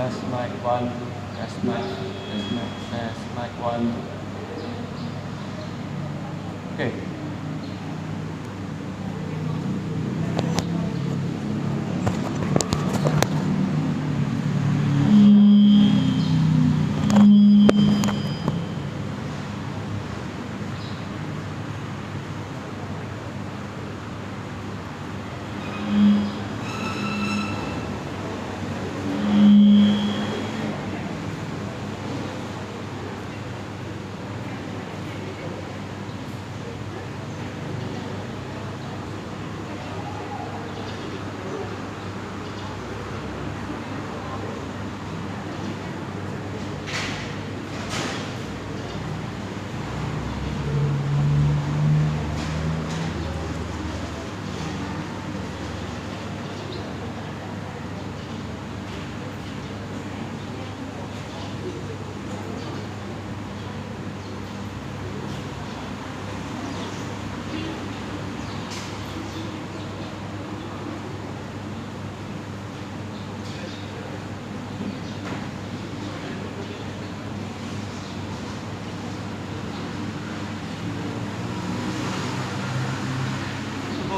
Test mic one, test mic, test mic one. Oke.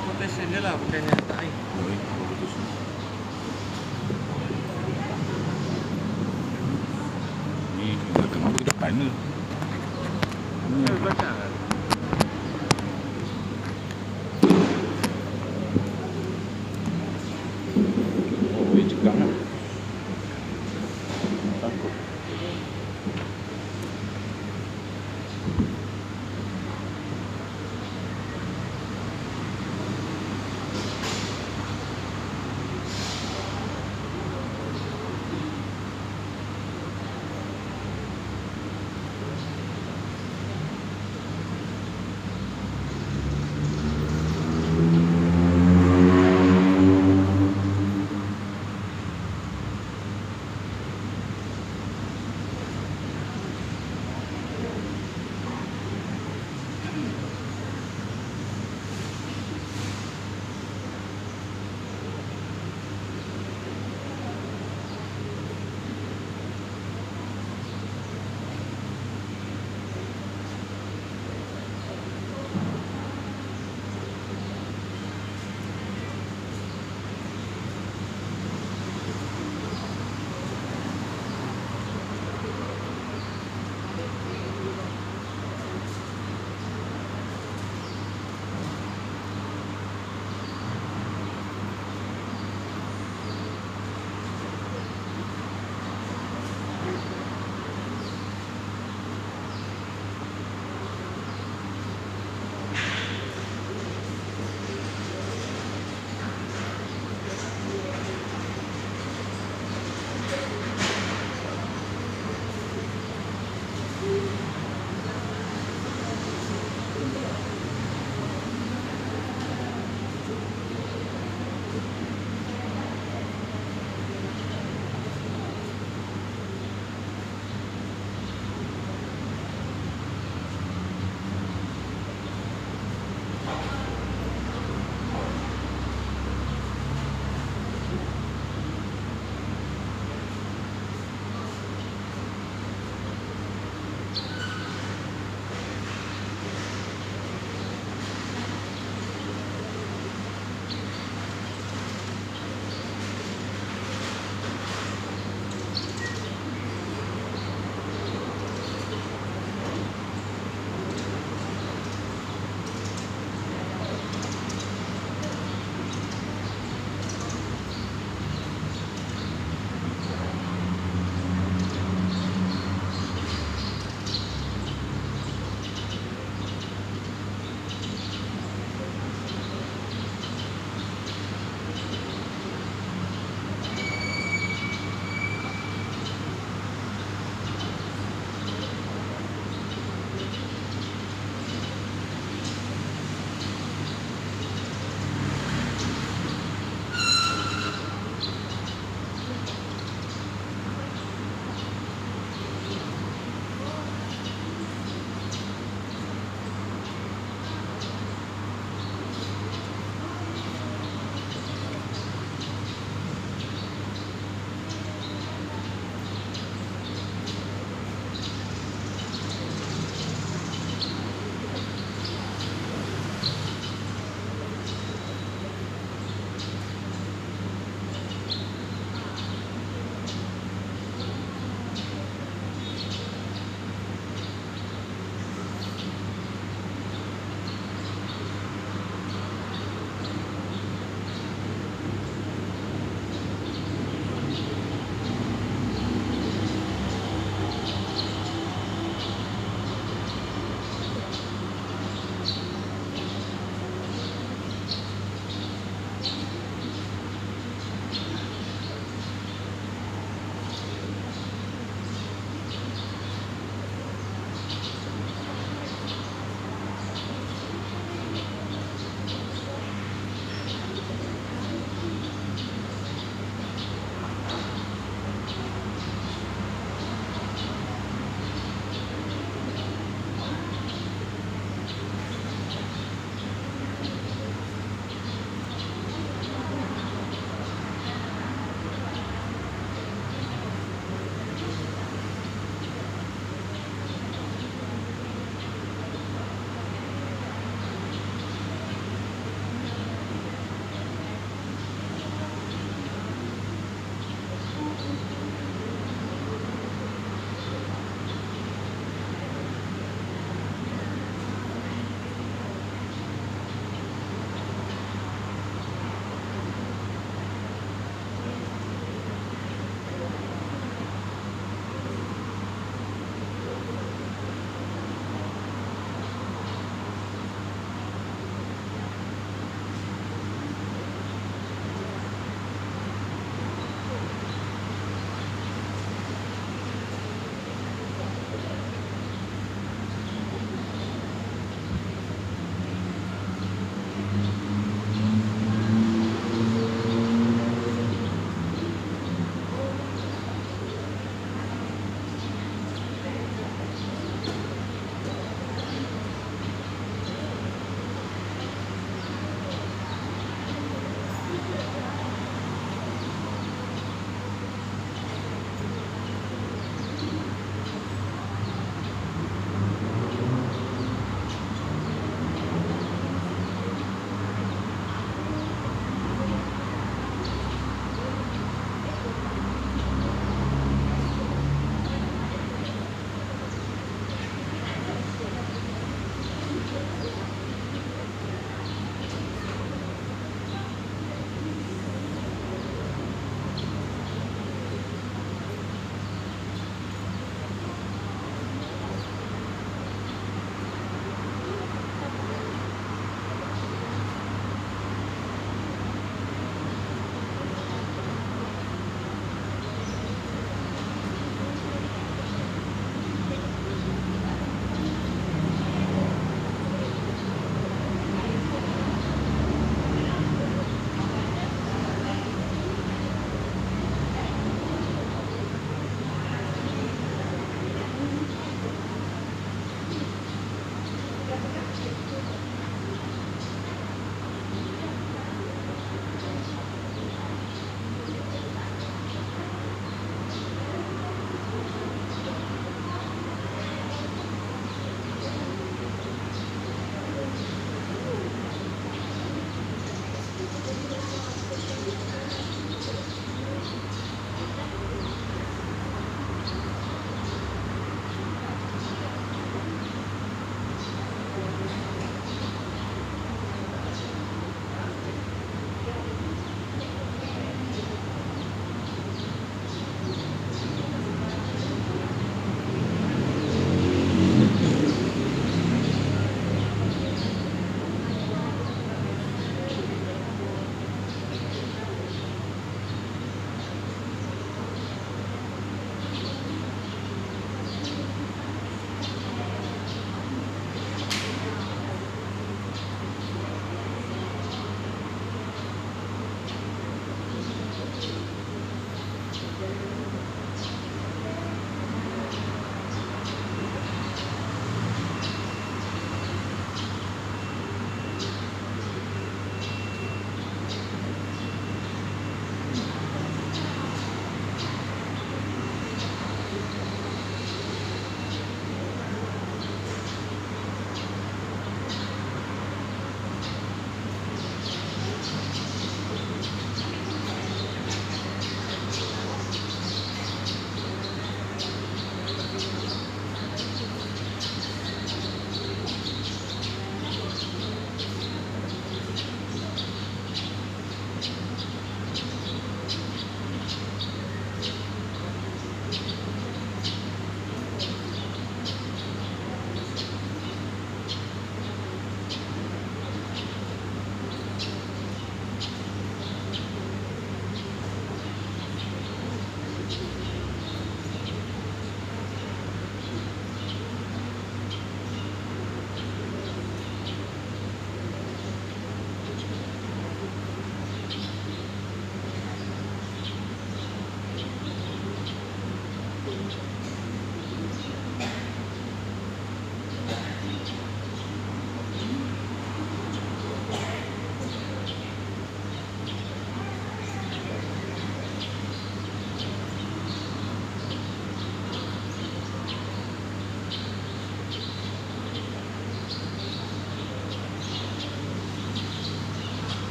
Putusin nila, bukan nyatain. Ini kenapa di depan ni? Baca kan? Oh, ini cekak lah. Takut.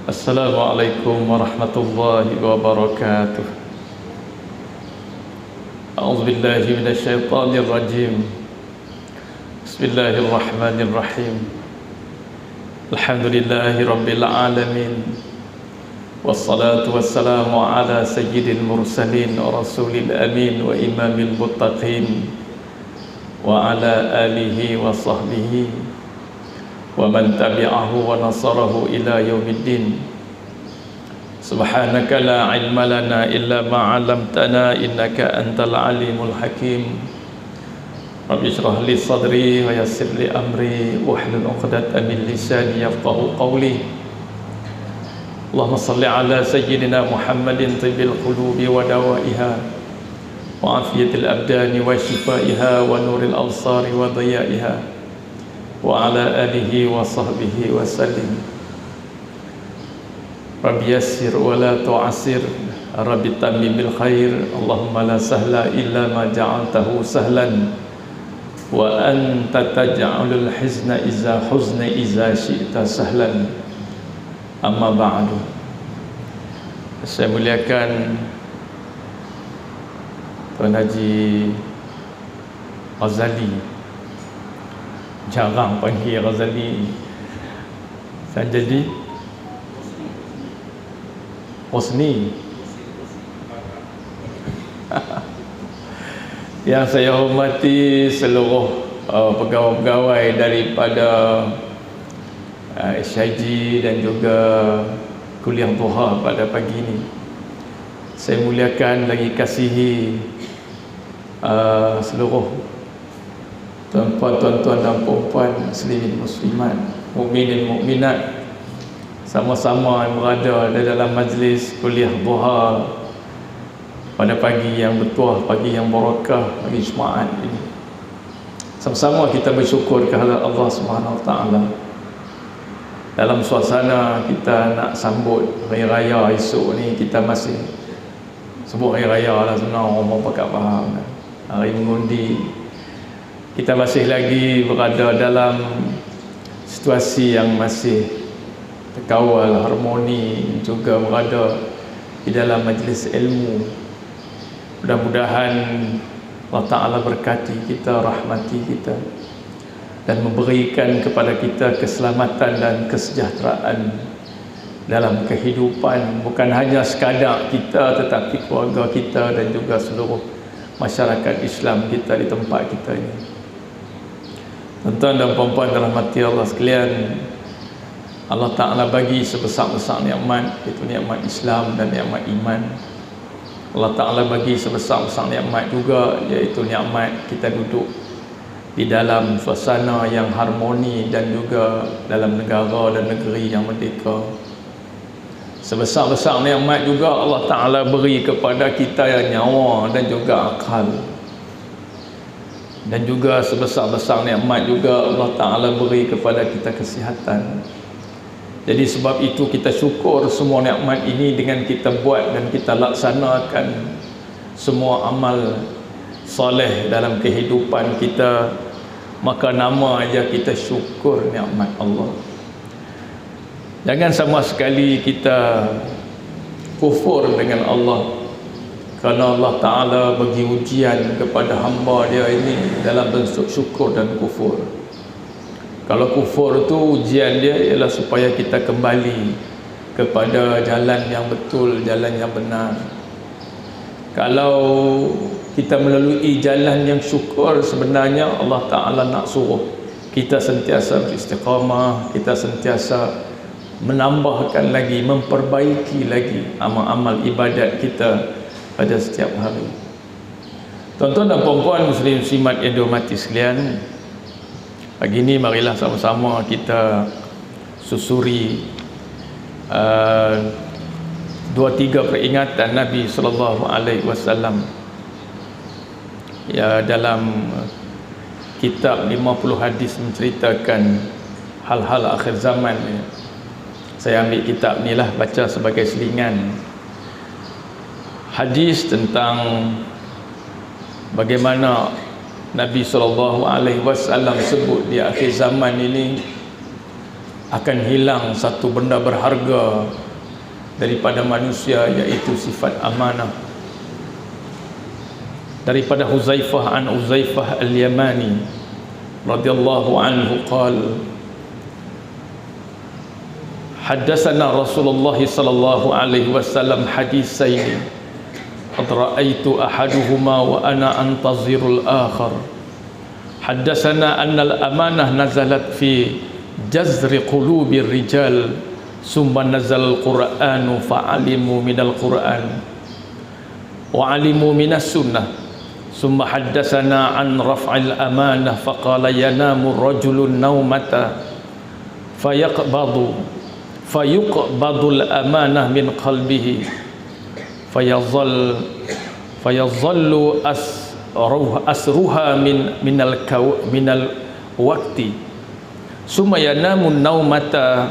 Assalamualaikum warahmatullahi wabarakatuh. A'udzu billahi minasy syaithanir rajim. Bismillahirrahmanirrahim. Alhamdulillahi rabbil alamin. Wassalatu wassalamu ala sayyidil mursalin wa rasulil amin wa imamil muttaqin wa ala alihi wa sahbihi wa man tabi'ahu wa nasarahu ila yaumiddin. Subhanaka la ilma lana illa ma 'allamtana innaka antal alimul hakim. Rabbi shrah li sadri wa yassir li amri wahlul 'uqdatam min lisani yafqahu qawli. Allahumma salli ala sayyidina Muhammadin tibbil qulubi wa dawaiha wa afiyatil abdani wa shifaiha wa nuril absari wa diyaiha wa ala alihi wa sahbihi wa sallim. Rabbi yassir wa la tu'assir, Rabbi tammim bil khair. Allahumma la sahla illa ma ja'altahu sahlan wa anta taj'alul hizna iza syi'ta sahlan. Amma ba'du. Saya muliakan Tuan Haji Ghazali, jarang panggil Ghazali, saya jadi Husni yang saya hormati seluruh pegawai-pegawai daripada SIG dan juga kuliah duha pada pagi ini. Saya muliakan lagi kasihi seluruh tuan-tuan dan puan muslimin muslimat, mukminin mukminat, sama-sama yang berada di dalam majlis kuliah duha pada pagi yang bertuah, pagi yang barakah, pagi Jumaat ini. Sama-sama kita bersyukur kehadrat Allah Subhanahu Wa Taala dalam suasana kita nak sambut Hari Raya esok ni. Kita masih sebut Hari Raya lah sebenarnya, orang pakat faham Hari Mengundi. Kita masih lagi berada dalam situasi yang masih terkawal, harmoni, juga berada di dalam majlis ilmu. Mudah-mudahan Allah Ta'ala berkati kita, rahmati kita, dan memberikan kepada kita keselamatan dan kesejahteraan dalam kehidupan, bukan hanya sekadar kita tetapi keluarga kita dan juga seluruh masyarakat Islam kita di tempat kita ini. Tuan-tuan dan puan-puan dirahmati Allah sekalian, Allah Ta'ala bagi sebesar-besar nikmat, iaitu nikmat Islam dan nikmat iman. Allah Ta'ala bagi sebesar-besar nikmat juga, iaitu nikmat kita duduk di dalam suasana yang harmoni dan juga dalam negara dan negeri yang merdeka. Sebesar-besar nikmat juga Allah Ta'ala beri kepada kita yang nyawa dan juga akal. Dan juga sebesar-besar nikmat juga Allah Ta'ala beri kepada kita kesihatan. Jadi sebab itu kita syukur semua nikmat ini dengan kita buat dan kita laksanakan semua amal soleh dalam kehidupan kita, maka nama aja kita syukur nikmat Allah. Jangan sama sekali kita kufur dengan Allah, kerana Allah Ta'ala bagi ujian kepada hamba dia ini dalam bentuk syukur dan kufur. Kalau kufur tu ujian dia ialah supaya kita kembali kepada jalan yang betul, jalan yang benar. Kalau kita melalui jalan yang syukur, sebenarnya Allah Ta'ala nak suruh kita sentiasa beristiqamah, kita sentiasa menambahkan lagi, memperbaiki lagi amal-amal ibadat kita pada setiap hari. Tuan-tuan dan puan-puan muslim muslimat yang dihormati sekalian, pagi ini marilah sama-sama kita susuri 2-3 peringatan Nabi SAW ya, dalam kitab 50 hadis menceritakan hal-hal akhir zaman. Saya ambil kitab ni lah, baca sebagai selingan. Hadis tentang bagaimana Nabi SAW sebut di akhir zaman ini akan hilang satu benda berharga daripada manusia, iaitu sifat amanah. Daripada Huzaifah an Huzaifah al-Yamani radhiyallahu anhu qala haddatsana Rasulullah sallallahu alaihi wasallam haditsaini qad ra'aitu ahaduhuma wa ana antazirul akhar. Haddatsana anna al-amanah nazalat fi jazri qulubir rijal summa nazal al-Qur'anu fa'alimu minal Qur'an wa alimu minas sunnah summa haddatsana an raf'il amanah faqala yanamu rajulun naumata fayuqbadul amanah min qalbihi fayazallu asruha minal waqti summa yanamu naumata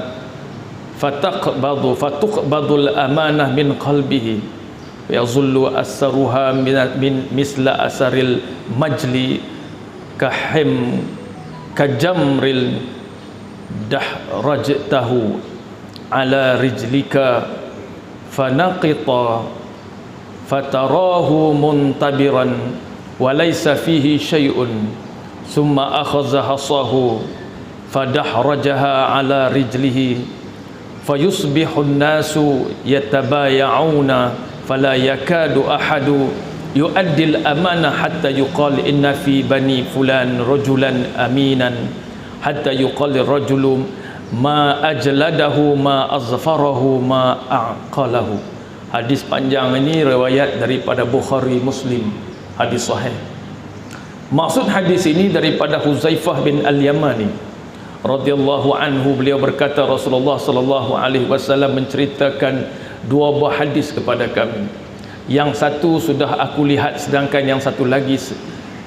fatuqbadul amanah min qalbihi yazullu asruha min misla asaril majli kajamril dahrajtahu ala rijlika fanaqita fatarahu muntabiran wa laysa fihi syai'un summa akhadha hasahu fadahrajaha ala rijlihi fayusbihu an-nasu yatabaya'una fala yakadu ahadu yu'addil amanah hatta yuqal inna fi bani fulan rajulan aminan hatta yuqal rajulu ma ajladahu ma azfarahu ma aqalahu. Hadis panjang ini riwayat daripada Bukhari Muslim, hadis sahih. Maksud hadis ini daripada Huzaifah bin Al-Yamani radhiyallahu anhu, beliau berkata Rasulullah sallallahu alaihi wasallam menceritakan dua buah hadis kepada kami. Yang satu sudah aku lihat, sedangkan yang satu lagi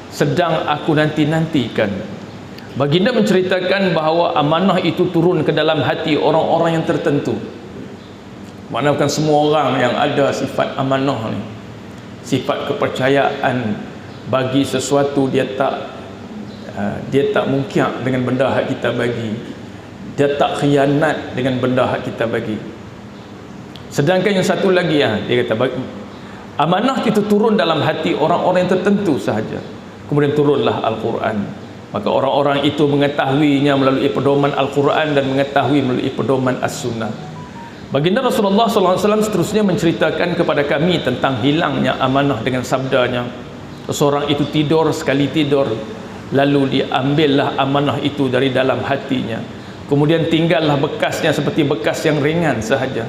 sedang aku nanti-nantikan. Baginda menceritakan bahawa amanah itu turun ke dalam hati orang-orang yang tertentu. Mana bukan semua orang yang ada sifat amanah ni, sifat kepercayaan bagi sesuatu. Dia tak mungkiak dengan benda hak kita bagi, dia tak khianat dengan benda hak kita bagi. Sedangkan yang satu lagi dia kata amanah itu turun dalam hati orang-orang yang tertentu sahaja. Kemudian turunlah Al-Quran. Maka orang-orang itu mengetahuinya melalui pedoman Al-Quran dan mengetahui melalui pedoman As-Sunnah. Baginda Rasulullah SAW seterusnya menceritakan kepada kami tentang hilangnya amanah dengan sabdanya, seseorang itu tidur, sekali tidur lalu diambillah amanah itu dari dalam hatinya, kemudian tinggallah bekasnya seperti bekas yang ringan sahaja.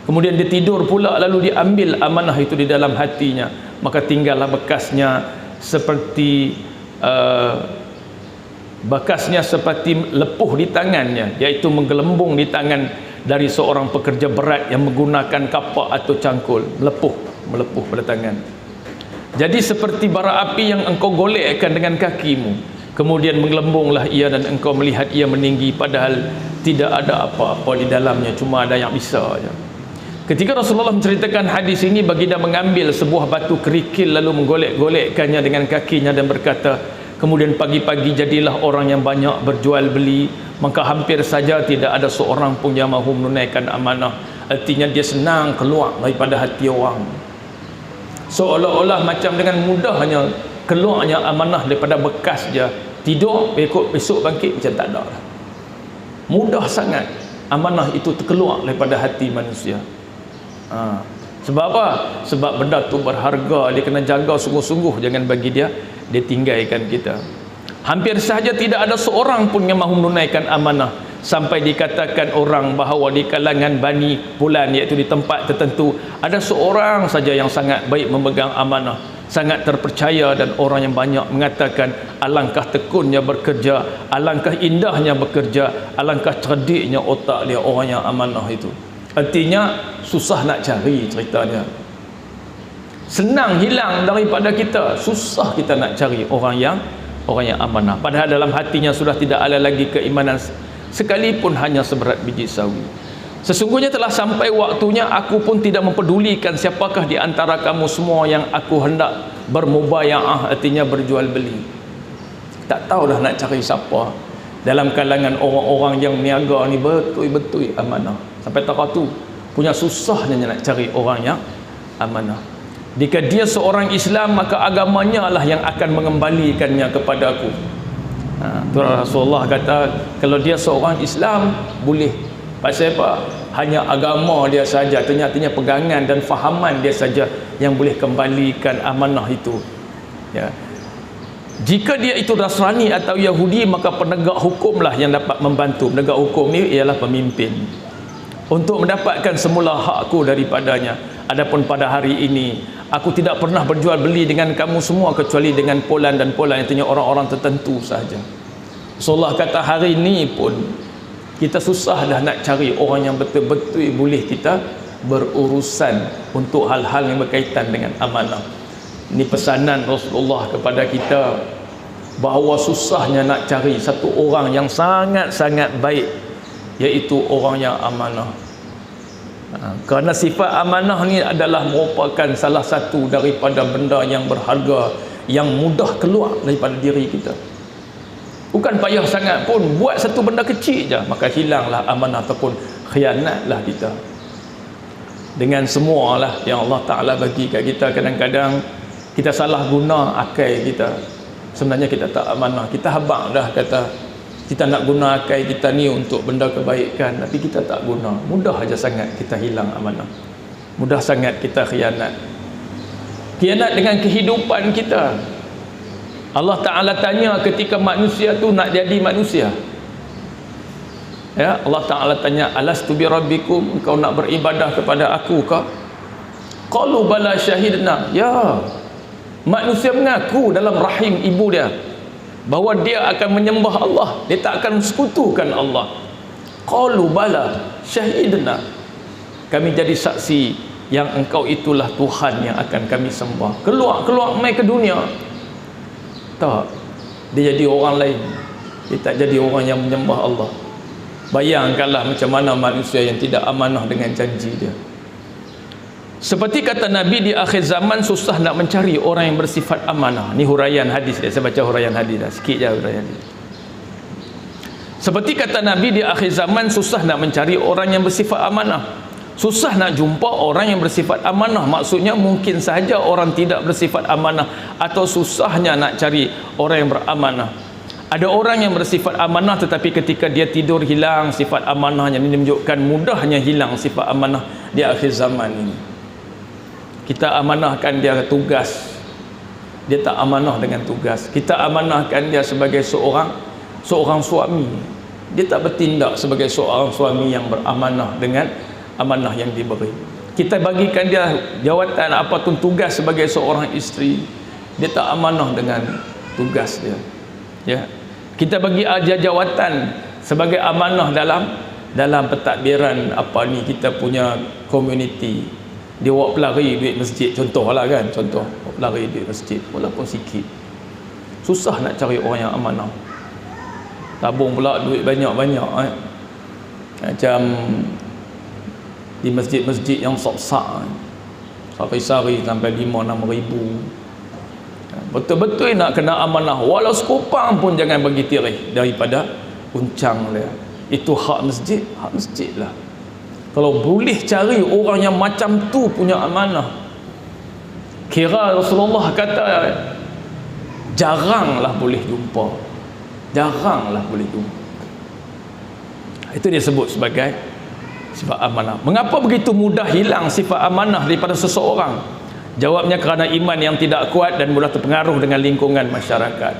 Kemudian dia tidur pula lalu diambil amanah itu di dalam hatinya, maka tinggallah bekasnya seperti lepuh di tangannya, iaitu menggelembung di tangan dari seorang pekerja berat yang menggunakan kapak atau cangkul, melepuh pada tangan. Jadi seperti bara api yang engkau golekkan dengan kakimu, kemudian menggelembunglah ia dan engkau melihat ia meninggi, padahal tidak ada apa-apa di dalamnya, cuma ada yang bisa saja. Ketika Rasulullah menceritakan hadis ini, baginda mengambil sebuah batu kerikil lalu menggolek-golekkannya dengan kakinya dan berkata, kemudian pagi-pagi jadilah orang yang banyak berjual beli, maka hampir saja tidak ada seorang pun yang mahu menunaikan amanah. Artinya dia senang keluar daripada hati orang, seolah-olah macam dengan mudahnya keluarnya amanah daripada bekas dia. Tidur, besok bangkit macam tak ada lah. Mudah sangat amanah itu terkeluar daripada hati manusia. Sebab apa? Sebab benda tu berharga, dia kena jaga sungguh-sungguh, jangan bagi dia tinggalkan kita. Hampir sahaja tidak ada seorang pun yang mahu menunaikan amanah, sampai dikatakan orang bahawa di kalangan Bani Fulan, iaitu di tempat tertentu, ada seorang saja yang sangat baik memegang amanah, sangat terpercaya, dan orang yang banyak mengatakan alangkah tekunnya bekerja, alangkah indahnya bekerja, alangkah cerdiknya otak dia orang yang amanah itu. Artinya susah nak cari ceritanya, senang hilang daripada kita, susah kita nak cari orang yang amanah, padahal dalam hatinya sudah tidak ada lagi keimanan sekalipun hanya seberat biji sawi. Sesungguhnya telah sampai waktunya aku pun tidak mempedulikan siapakah di antara kamu semua yang aku hendak bermubayaah, artinya berjual beli. Tak tahu dah nak cari siapa. dalam kalangan orang-orang yang niaga ni betul-betul amanah. Sampai tak tu punya susahnya nak cari orang yang amanah. Jika dia seorang Islam, maka agamanya lah yang akan mengembalikannya kepada aku. Rasulullah kata kalau dia seorang Islam boleh. Pasal apa? Hanya agama dia saja, ternyata pegangan dan fahaman dia saja yang boleh kembalikan amanah itu. Ya. Jika dia itu Nasrani atau Yahudi, maka penegak hukumlah yang dapat membantu. Penegak hukum ni ialah pemimpin untuk mendapatkan semula hakku daripadanya. Adapun pada hari ini aku tidak pernah berjual beli dengan kamu semua kecuali dengan Polan dan Polan, artinya orang-orang tertentu sahaja. Rasulullah kata hari ini pun kita susah dah nak cari orang yang betul-betul boleh kita berurusan untuk hal-hal yang berkaitan dengan amanah. Ini pesanan Rasulullah kepada kita, bahawa susahnya nak cari satu orang yang sangat-sangat baik, iaitu orang yang amanah. Kerana sifat amanah ni adalah merupakan salah satu daripada benda yang berharga, yang mudah keluar daripada diri kita. Bukan payah sangat pun, buat satu benda kecil je maka hilanglah amanah ataupun khianatlah kita. Dengan semualah yang Allah Ta'ala bagi kat kita, kadang-kadang kita salah guna akal kita. Sebenarnya kita tak amanah. Kita habaq dah kata kita nak guna akal kita ni untuk benda kebaikan, tapi kita tak guna. Mudah aja sangat kita hilang amanah. Mudah sangat kita khianat. Khianat dengan kehidupan kita. Allah Ta'ala tanya ketika manusia tu nak jadi manusia. Ya, Allah Ta'ala tanya, alastu bi rabbikum, engkau nak beribadah kepada aku kah? Qalu bala syahidna. Ya, manusia mengaku dalam rahim ibu dia bahawa dia akan menyembah Allah, dia tak akan sekutukan Allah. Qalu bala syahidna, kami jadi saksi yang engkau itulah Tuhan yang akan kami sembah. Keluar mai ke dunia. Tak, dia jadi orang lain. Dia tak jadi orang yang menyembah Allah. Bayangkanlah macam mana manusia yang tidak amanah dengan janji dia. Seperti kata Nabi, di akhir zaman susah nak mencari orang yang bersifat amanah. Ni huraian hadis dia. Saya baca huraian hadis dah. Sikit je huraian hadis. Seperti kata Nabi, di akhir zaman susah nak mencari orang yang bersifat amanah. Susah nak jumpa orang yang bersifat amanah. Maksudnya mungkin sahaja orang tidak bersifat amanah, atau susahnya nak cari orang yang beramanah. Ada orang yang bersifat amanah tetapi ketika dia tidur hilang sifat amanahnya. Ini menunjukkan mudahnya hilang sifat amanah di akhir zaman ini. Kita amanahkan dia tugas, dia tak amanah dengan tugas. Kita amanahkan dia sebagai seorang suami, dia tak bertindak sebagai seorang suami yang beramanah dengan amanah yang diberi. Kita bagikan dia jawatan apapun tugas sebagai seorang isteri, dia tak amanah dengan tugas dia. Ya, kita bagi aja jawatan sebagai amanah dalam pentadbiran apa ni kita punya community. Dia buat pelari duit masjid, contohlah kan, contoh pelari duit masjid walaupun sikit. Susah nak cari orang yang amanah. Tabung pula duit banyak-banyak macam di masjid-masjid yang sok-sak, sehari-hari sampai 5-6 ribu. Betul-betul nak kena amanah, walau sekupang pun jangan bagi tirih daripada uncang dia. Itu hak masjid lah. Kalau boleh cari orang yang macam tu punya amanah, kira Rasulullah kata jaranglah boleh jumpa. Itu dia sebut sebagai sifat amanah. Mengapa begitu mudah hilang sifat amanah daripada seseorang? Jawabnya kerana iman yang tidak kuat dan mudah terpengaruh dengan lingkungan masyarakat,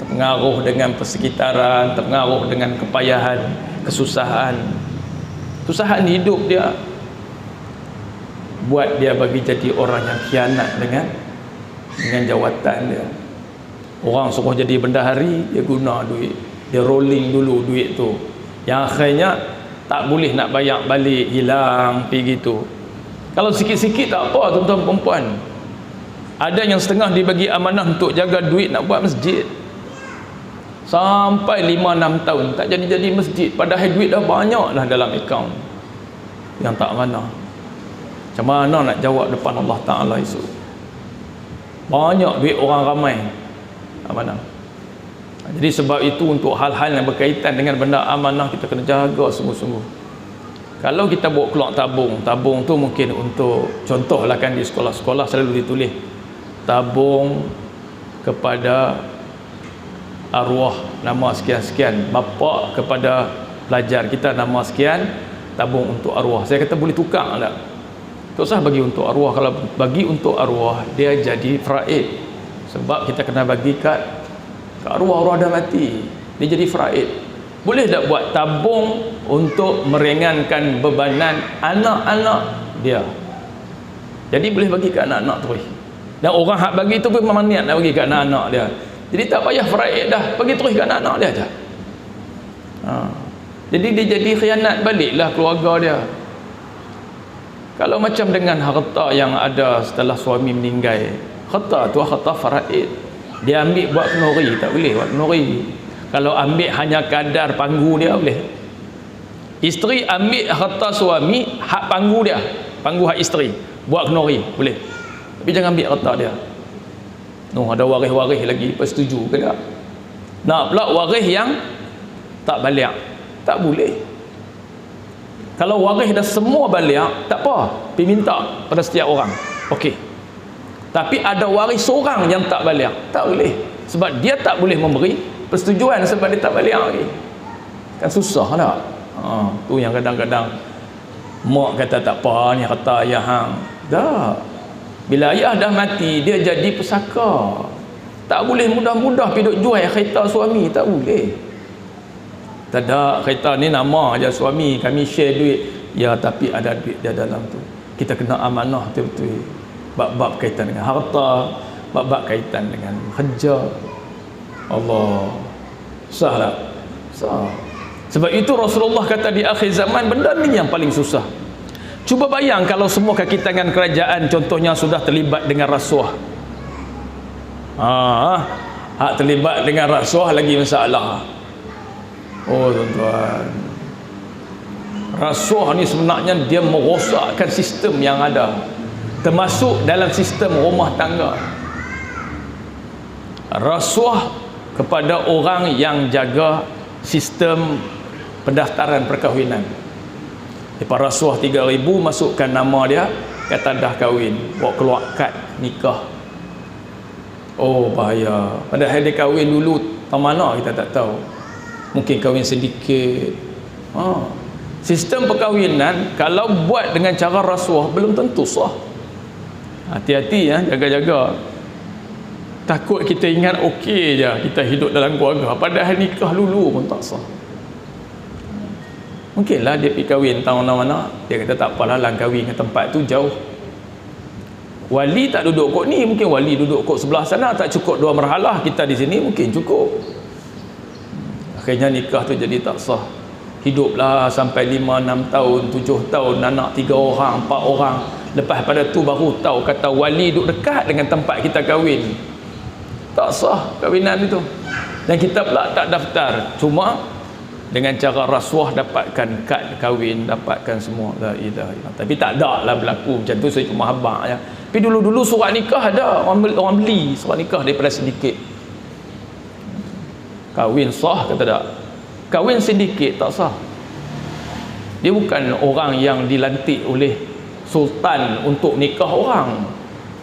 terpengaruh dengan persekitaran, terpengaruh dengan kepayahan, kesusahan hidup dia, buat dia bagi jadi orang yang khianat dengan jawatan dia. Orang suruh jadi bendahari, dia guna duit, dia rolling dulu duit tu, yang akhirnya tak boleh nak bayar balik, hilang pergi gitu. Kalau sikit-sikit tak apa tuan-tuan perempuan. Ada yang setengah dibagi amanah untuk jaga duit nak buat masjid, sampai 5-6 tahun tak jadi masjid, padahal duit dah banyak lah dalam akaun. Yang tak amanah, macam mana nak jawab depan Allah Ta'ala esok? Banyak duit orang ramai amanah. Jadi sebab itu untuk hal-hal yang berkaitan dengan benda amanah kita kena jaga sungguh-sungguh. Kalau kita bawa keluar tabung tu mungkin untuk, contohlah kan di sekolah-sekolah selalu ditulis tabung kepada arwah nama sekian-sekian, bapa kepada pelajar kita nama sekian, tabung untuk arwah. Saya kata boleh tukar tak? Tak usah bagi untuk arwah. Kalau bagi untuk arwah dia jadi faraid, sebab kita kena bagi kat arwah dah mati, dia jadi faraid. Boleh tak buat tabung untuk meringankan bebanan anak-anak dia? Jadi boleh bagi ke anak-anak terus. Dan orang hak bagi tu pun memang niat nak bagi ke anak-anak dia. Jadi tak payah faraid dah, bagi terus ke anak-anak dia aja. Jadi dia jadi khianat baliklah keluarga dia. Kalau macam dengan harta yang ada setelah suami meninggal, harta tu harta faraid. Dia ambil buat kenuri, tak boleh buat kenuri. Kalau ambil hanya kadar panggu dia boleh. Isteri ambil harta suami, hak panggu dia, panggu hak isteri, buat kenuri boleh. Tapi jangan ambil harta dia. Ada waris-waris lagi, persetuju ke tak? Nak pula waris yang tak balik, tak boleh. Kalau waris dah semua balik, tak apa, pergi minta pada setiap orang, okey. Tapi ada waris seorang yang tak balik, tak boleh. Sebab dia tak boleh memberi persetujuan sebab dia tak balik lagi. Kan susah tak? Tu yang kadang-kadang mak kata tak apa, ni kata ayah hang. Tak. Bila ayah dah mati, dia jadi pesaka. Tak boleh mudah-mudah pergi duk jual kereta suami, tak boleh. Tak ada, kereta ni nama aja suami, kami share duit. Ya, tapi ada duit dia dalam tu. Kita kena amanah betul-betul. Bab-bab kaitan dengan harta, bab-bab kaitan dengan kerja. Allah, sah tak? Sah. Sebab itu Rasulullah kata di akhir zaman benda ni yang paling susah. Cuba bayang kalau semua kaki tangan kerajaan contohnya sudah terlibat dengan rasuah. Hak terlibat dengan rasuah lagi masalah. Oh tuan-tuan, rasuah ni sebenarnya dia merosakkan sistem yang ada, termasuk dalam sistem rumah tangga. Rasuah kepada orang yang jaga sistem pendaftaran perkahwinan. Lepas rasuah 3,000, masukkan nama dia, kata dah kahwin, bawa keluar kad nikah. Oh bahaya. Padahal dia kahwin dulu tak mana kita tak tahu. Mungkin kahwin sedikit. Sistem perkahwinan kalau buat dengan cara rasuah belum tentu sah. Hati-hati ya, jaga-jaga. Takut kita ingat okey je kita hidup dalam keluarga, padahal nikah dulu pun tak sah. Mungkinlah dia pergi kahwin tahun mana, dia kata tak apalah lang kahwin ke tempat tu jauh. Wali tak duduk kot ni, mungkin wali duduk kot sebelah sana, tak cukup 2 marhalah, kita di sini mungkin cukup. Akhirnya nikah tu jadi tak sah. Hiduplah sampai 5-6 tahun, 7 tahun, anak 3 orang, 4 orang. Lepas pada tu baru tahu kata wali duduk dekat dengan tempat kita kahwin. Tak sah kahwinan itu. Dan kita pula tak daftar. Cuma dengan cara rasuah dapatkan kad kahwin, dapatkan semua. La ilaha illallah. Tapi tak ada lah berlaku macam tu, saya cuma habaq je. Tapi dulu-dulu surat nikah ada. Orang beli surat nikah daripada sedikit. Kahwin sah kata tak? Kahwin sedikit tak sah. Dia bukan orang yang dilantik oleh sultan untuk nikah orang.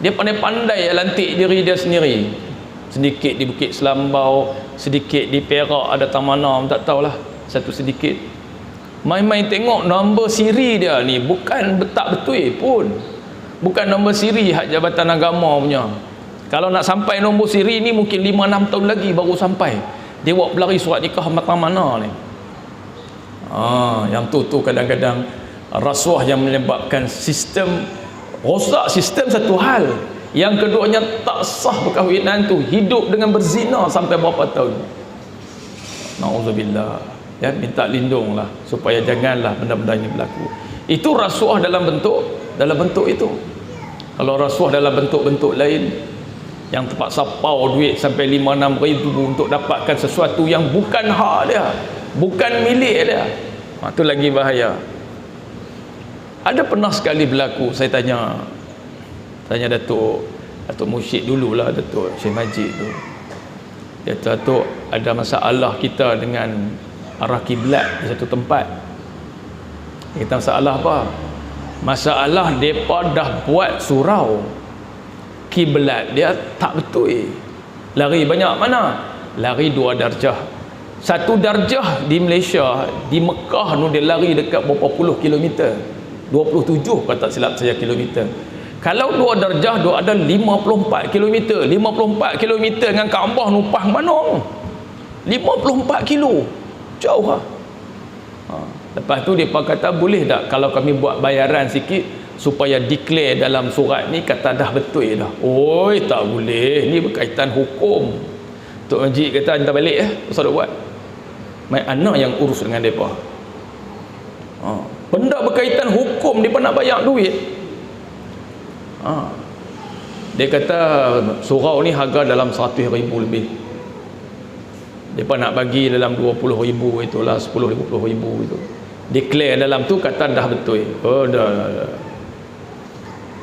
Dia pandai-pandai lantik diri dia sendiri. Sedikit di Bukit Selambau, sedikit di Perak, ada Tamanam, tak tahulah, satu sedikit. Main-main tengok nombor siri dia ni bukan tak betul pun. Bukan nombor siri hak Jabatan Agama punya. Kalau nak sampai nombor siri ni mungkin 5-6 tahun lagi baru sampai. Dia buat pelari surat nikah macam mana ni. Yang tu kadang-kadang rasuah yang menyebabkan sistem rosak sistem satu hal. Yang keduanya tak sah perkahwinan tu, hidup dengan berzina sampai berapa tahun. Nauzubillah. Ya, minta lindunglah supaya janganlah benda-benda ini berlaku. Itu rasuah dalam bentuk itu. Kalau rasuah dalam bentuk-bentuk lain yang terpaksa pau duit sampai 5-6 ribu untuk dapatkan sesuatu yang bukan hak dia, bukan milik dia, itu lagi bahaya. Ada pernah sekali berlaku, saya tanya Datuk Mursyid dululah, Datuk Syekh Majid tu. Dia tu ada masalah kita dengan arah kiblat di satu tempat. Kita masalah apa? Masalah mereka dah buat surau kiblat dia tak betul. Lari banyak mana? Lari 2 darjah. 1 darjah di Malaysia, di Mekah tu dia lari dekat berapa puluh kilometer, 27 kalau tak silap saya kilometer. Kalau 2 darjah dia ada 54 kilometer. 54 kilometer dengan Kaabah nupah mana? 54 kilo. Jauh lah. Lepas tu mereka kata boleh tak kalau kami buat bayaran sikit supaya declare dalam surat ni kata dah betul dah. Oi, tak boleh, ni berkaitan hukum. Tok Haji kata hantar balik pasal dah buat. Mai anak yang urus dengan mereka. Benda berkaitan hukum mereka nak bayar duit. Dia kata surau ni harga dalam 100,000 lebih. Mereka nak bagi dalam 20,000 itulah, 10,000 itu. Declare dalam tu kata dah betul. Oh dah.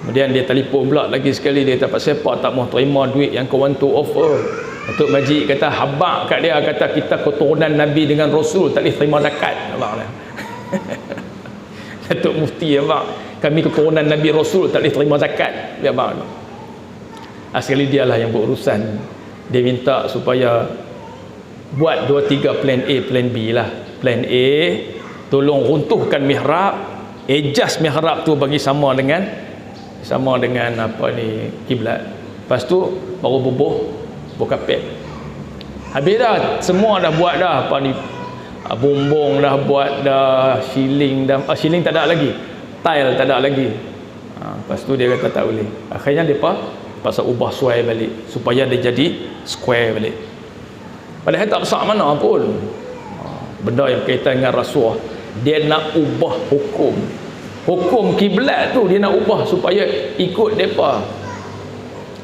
Kemudian dia telefon pula lagi sekali, dia kata siapa tak mau terima duit yang kau want to offer. Datuk Majid kata habaq kat dia, kata kita keturunan Nabi dengan Rasul tak boleh terima zakat. Abang dia. Datuk Mufti abang, kami keturunan Nabi Rasul tak boleh terima zakat. Dia abang. Sekali dialah yang berurusan. Dia minta supaya buat 2-3 plan A, plan B lah. Plan A, tolong runtuhkan mihrab, adjust mihrab tu bagi sama dengan apa ni kiblat. Lepas tu baru bubuh kapet. Habis dah, semua dah buat dah apa ni, bumbung dah buat dah, shilling dah, shilling tak ada lagi, tile tak ada lagi. Lepas tu dia kata tak boleh. Akhirnya depa pasal ubah suai balik supaya dia jadi square balik. Padahal tak besar mana pun. Benda yang berkaitan dengan rasuah, dia nak ubah hukum kiblat tu, dia nak ubah supaya ikut depa.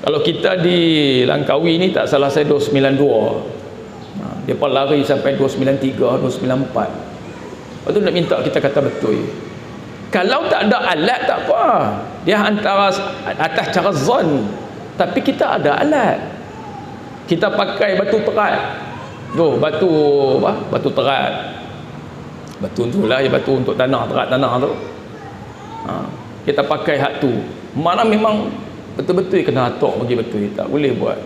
Kalau kita di Langkawi ni tak salah saya 292, depa lari sampai 293, 294. Lepas tu nak minta kita kata betul. Kalau tak ada alat tak apa, dia antara atas cara zon, tapi kita ada alat. Kita pakai batu terat tu, batu terat, batu tu lah, batu untuk tanah, terat tanah tu. Kita pakai hak tu, mana memang betul-betul kena atok bagi betul, tak boleh buat.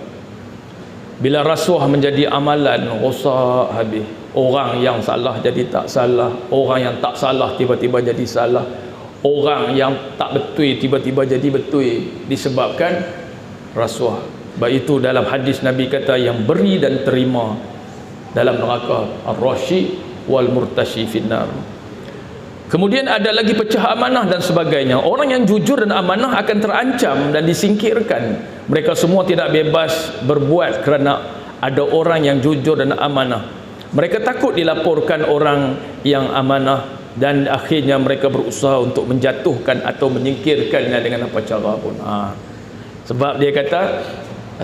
Bila rasuah menjadi amalan, rosak habis. Orang yang salah jadi tak salah, orang yang tak salah tiba-tiba jadi salah, orang yang tak betul tiba-tiba jadi betul, disebabkan rasuah. Sebab itu dalam hadis Nabi kata yang beri dan terima dalam neraka, ar-rashi wal murtashi finnar. Kemudian ada lagi pecah amanah dan sebagainya. Orang yang jujur dan amanah akan terancam dan disingkirkan. Mereka semua tidak bebas berbuat kerana ada orang yang jujur dan amanah. Mereka takut dilaporkan orang yang amanah dan akhirnya mereka berusaha untuk menjatuhkan atau menyingkirkannya dengan apa cara pun. Sebab dia kata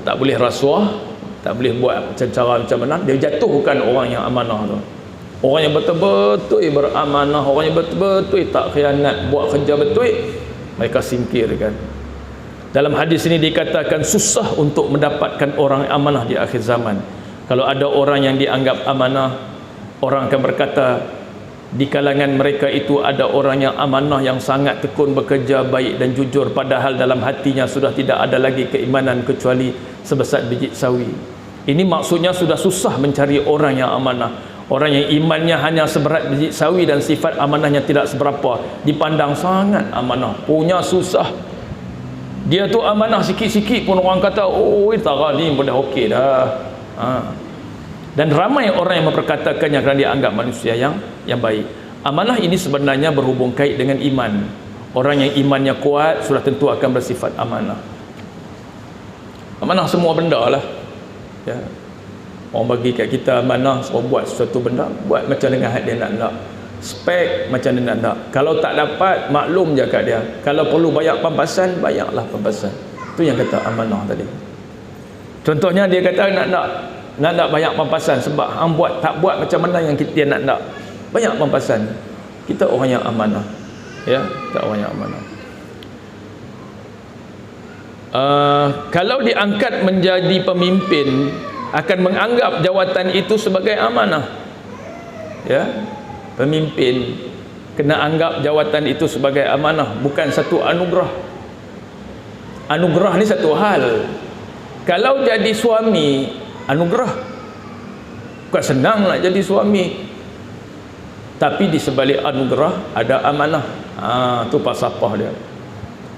tak boleh rasuah, tak boleh buat cara macam mana, dia jatuhkan orang yang amanah tu. Orang yang betul-betul beramanah, orang yang betul-betul tak khianat, buat kerja betul, mereka singkirkan. Dalam hadis ini dikatakan susah untuk mendapatkan orang amanah di akhir zaman. Kalau ada orang yang dianggap amanah, orang akan berkata di kalangan mereka itu ada orang yang amanah yang sangat tekun bekerja baik dan jujur, padahal dalam hatinya sudah tidak ada lagi keimanan kecuali sebesar biji sawi. Ini maksudnya sudah susah mencari orang yang amanah. Orang yang imannya hanya seberat biji sawi dan sifat amanahnya tidak seberapa, dipandang sangat amanah, punya susah. Dia tu amanah sikit-sikit pun orang kata, oh tara ni dah okey dah. Dan ramai orang yang memperkatakannya kerana dia anggap manusia yang baik. Amanah ini sebenarnya berhubung kait dengan iman. Orang yang imannya kuat sudah tentu akan bersifat amanah. Amanah semua benda lah ya. Orang bagi kat kita amanah, suruh buat sesuatu benda, buat macam dengan hak dia nak. Spek macam dia nak. Kalau tak dapat, maklum je kat dia. Kalau perlu bayar pampasan, bayarlah pampasan. Itu yang kata amanah tadi. Contohnya dia kata nak bayar pampasan sebab hang tak buat macam mana yang dia nak. Bayar pampasan. Kita orang yang amanah. Ya, kita orang yang amanah. Kalau diangkat menjadi pemimpin akan menganggap jawatan itu sebagai amanah. Ya, pemimpin kena anggap jawatan itu sebagai amanah, bukan satu anugerah. Anugerah ni satu hal. Kalau jadi suami, anugerah. Bukan senang nak jadi suami, tapi di sebalik anugerah ada amanah. Tu falsafah dia.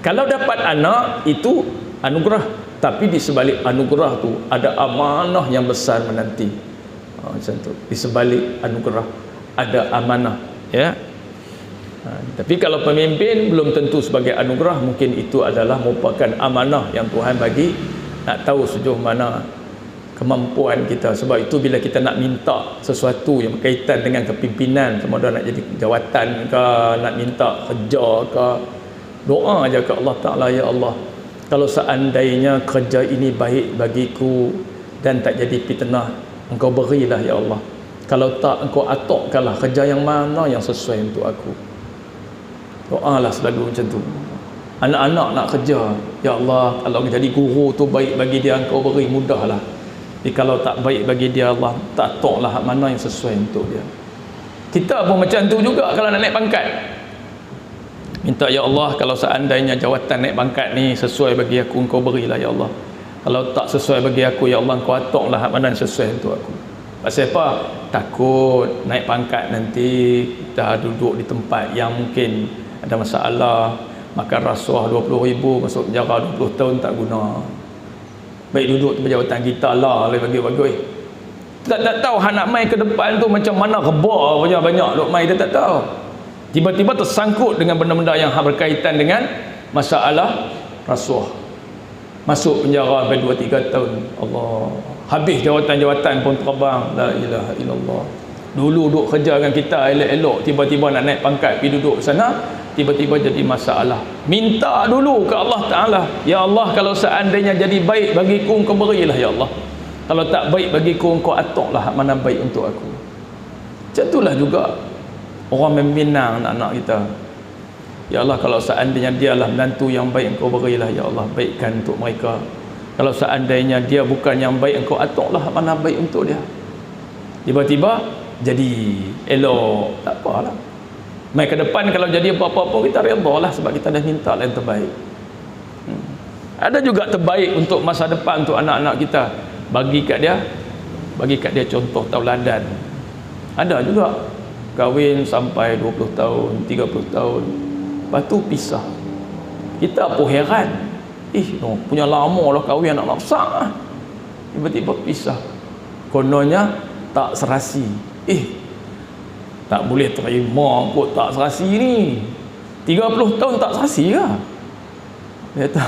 Kalau dapat anak, itu anugerah, tapi di sebalik anugerah tu ada amanah yang besar menanti. Macam tu. Di sebalik anugerah ada amanah, ya. Tapi kalau pemimpin belum tentu sebagai anugerah, mungkin itu adalah merupakan amanah yang Tuhan bagi. Nak tahu sejauh mana kemampuan kita. Sebab itu bila kita nak minta sesuatu yang berkaitan dengan kepimpinan, sama ada nak jadi jawatan ke, nak minta kerja ke, doa aja ke Allah Ta'ala, ya Allah, kalau seandainya kerja ini baik bagiku dan tak jadi fitnah, Engkau berilah ya Allah. Kalau tak, Engkau atukkanlah kerja yang mana yang sesuai untuk aku. Doalah selalu macam tu. Anak-anak nak kerja, ya Allah, kalau jadi guru tu baik bagi dia, Engkau beri mudahlah. Jadi kalau tak baik bagi dia, Allah tak atuklah mana yang sesuai untuk dia. Kita pun macam tu juga kalau nak naik pangkat. Minta ya Allah, kalau seandainya jawatan naik pangkat ni sesuai bagi aku, Engkau berilah ya Allah. Kalau tak sesuai bagi aku, ya Allah, Engkau atuklah mana yang sesuai untuk aku. Pasal apa? Takut naik pangkat nanti kita duduk di tempat yang mungkin ada masalah, makan rasuah 20,000, masuk penjara 20 tahun tak guna. Baik duduk di jawatan kita lah, bagi-bagi. Kita tak tahu nak main ke depan tu macam mana, rebah banyak duk main, kita tak tahu. Tiba-tiba tersangkut dengan benda-benda yang berkaitan dengan masalah rasuah, masuk penjara sampai 2-3 tahun. Allah, habis jawatan-jawatan pun terbang. La ilaha illallah. Dulu duk kerja dengan kita elok-elok, tiba-tiba nak naik pangkat pergi duduk sana, tiba-tiba jadi masalah. Minta dulu ke Allah Ta'ala, ya Allah, kalau seandainya jadi baik bagiku, Engkau berilah ya Allah. Kalau tak baik bagiku, Engkau atuklah mana baik untuk aku. Macam itulah juga orang meminang anak-anak kita. Ya Allah, kalau seandainya dialah menantu yang baik, Engkau berilah ya Allah, baikkan untuk mereka. Kalau seandainya dia bukan yang baik, Engkau atuklah mana baik untuk dia. Tiba-tiba jadi elok, tak apalah. Mai ke depan kalau jadi apa-apa kita redha lah, sebab kita dah minta yang terbaik. Ada juga terbaik untuk masa depan untuk anak-anak kita. Bagi kat dia contoh tauladan. Ada juga kahwin sampai 20 tahun, 30 tahun, lepas tu pisah. Kita pun heran, punya lama lah kahwin, anak besar lah, tiba-tiba pisah. Kononnya tak serasi. Tak boleh terima kot tak serasi ni. 30 tahun tak serasi ke? Dia kata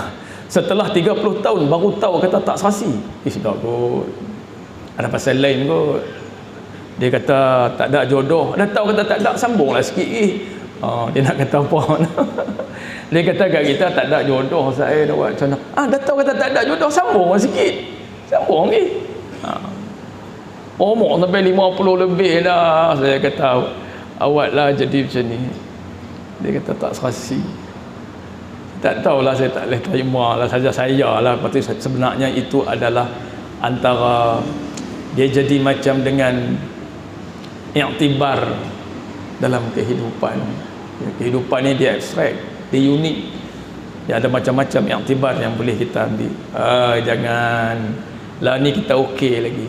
setelah 30 tahun baru tahu kata tak serasi. Tak kot, ada pasal lain kot. Dia kata tak ada jodoh. Dah tahu kata tak ada, sambunglah sikit. Dia nak kata apa? Dia kata kat kita tak ada jodoh, saya dah buat macam mana? Dah tahu kata tak ada jodoh, sambunglah sikit. Sambung ni. Umur sampai 50 lebih dah. Saya kata awaklah jadi macam ni. Dia kata tak serasi. Tak tahulah, saya tak boleh terima lah, saja saya lah. Lepas tu sebenarnya itu adalah antara dia jadi macam dengan iktibar dalam kehidupan. Kehidupan ni dia abstrak, dia unik, dia ada macam-macam iktibar yang boleh kita ambil. Jangan lah ni kita okey lagi,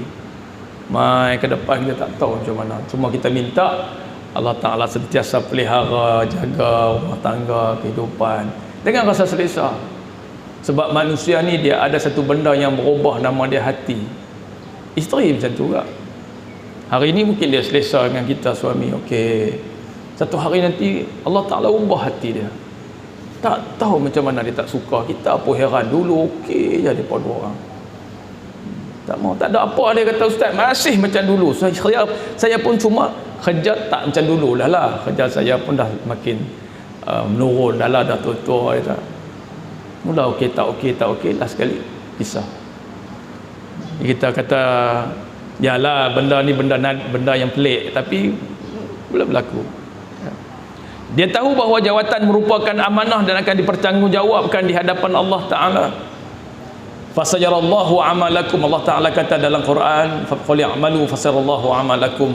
mai ke depan kita tak tahu macam mana. Cuma kita minta Allah Ta'ala sentiasa pelihara, jaga rumah tangga, kehidupan dengan rasa selesa. Sebab manusia ni dia ada satu benda yang berubah, nama dia hati. Isteri macam tu juga. Hari ni mungkin dia selesa dengan kita suami, okey. Satu hari nanti Allah Ta'ala ubah hati dia. Tak tahu macam mana dia tak suka. Kita pun heran, dulu okey je depan dua orang. Tak mau, tak ada apa. Dia kata ustaz masih macam dulu. Saya pun cuma kerja tak macam dulu lah. Kerja saya pun dah makin menurun dah lah, dah tua-tua. Mula okey tak okey, last sekali pisah. Kita kata yalah, benda ni benda yang pelik, tapi boleh berlaku. Dia tahu bahawa jawatan merupakan amanah dan akan dipertanggungjawabkan di hadapan Allah Ta'ala. Fasayarallahu amalakum, Allah Ta'ala kata dalam Quran, faqul i'malu fasayarallahu amalakum,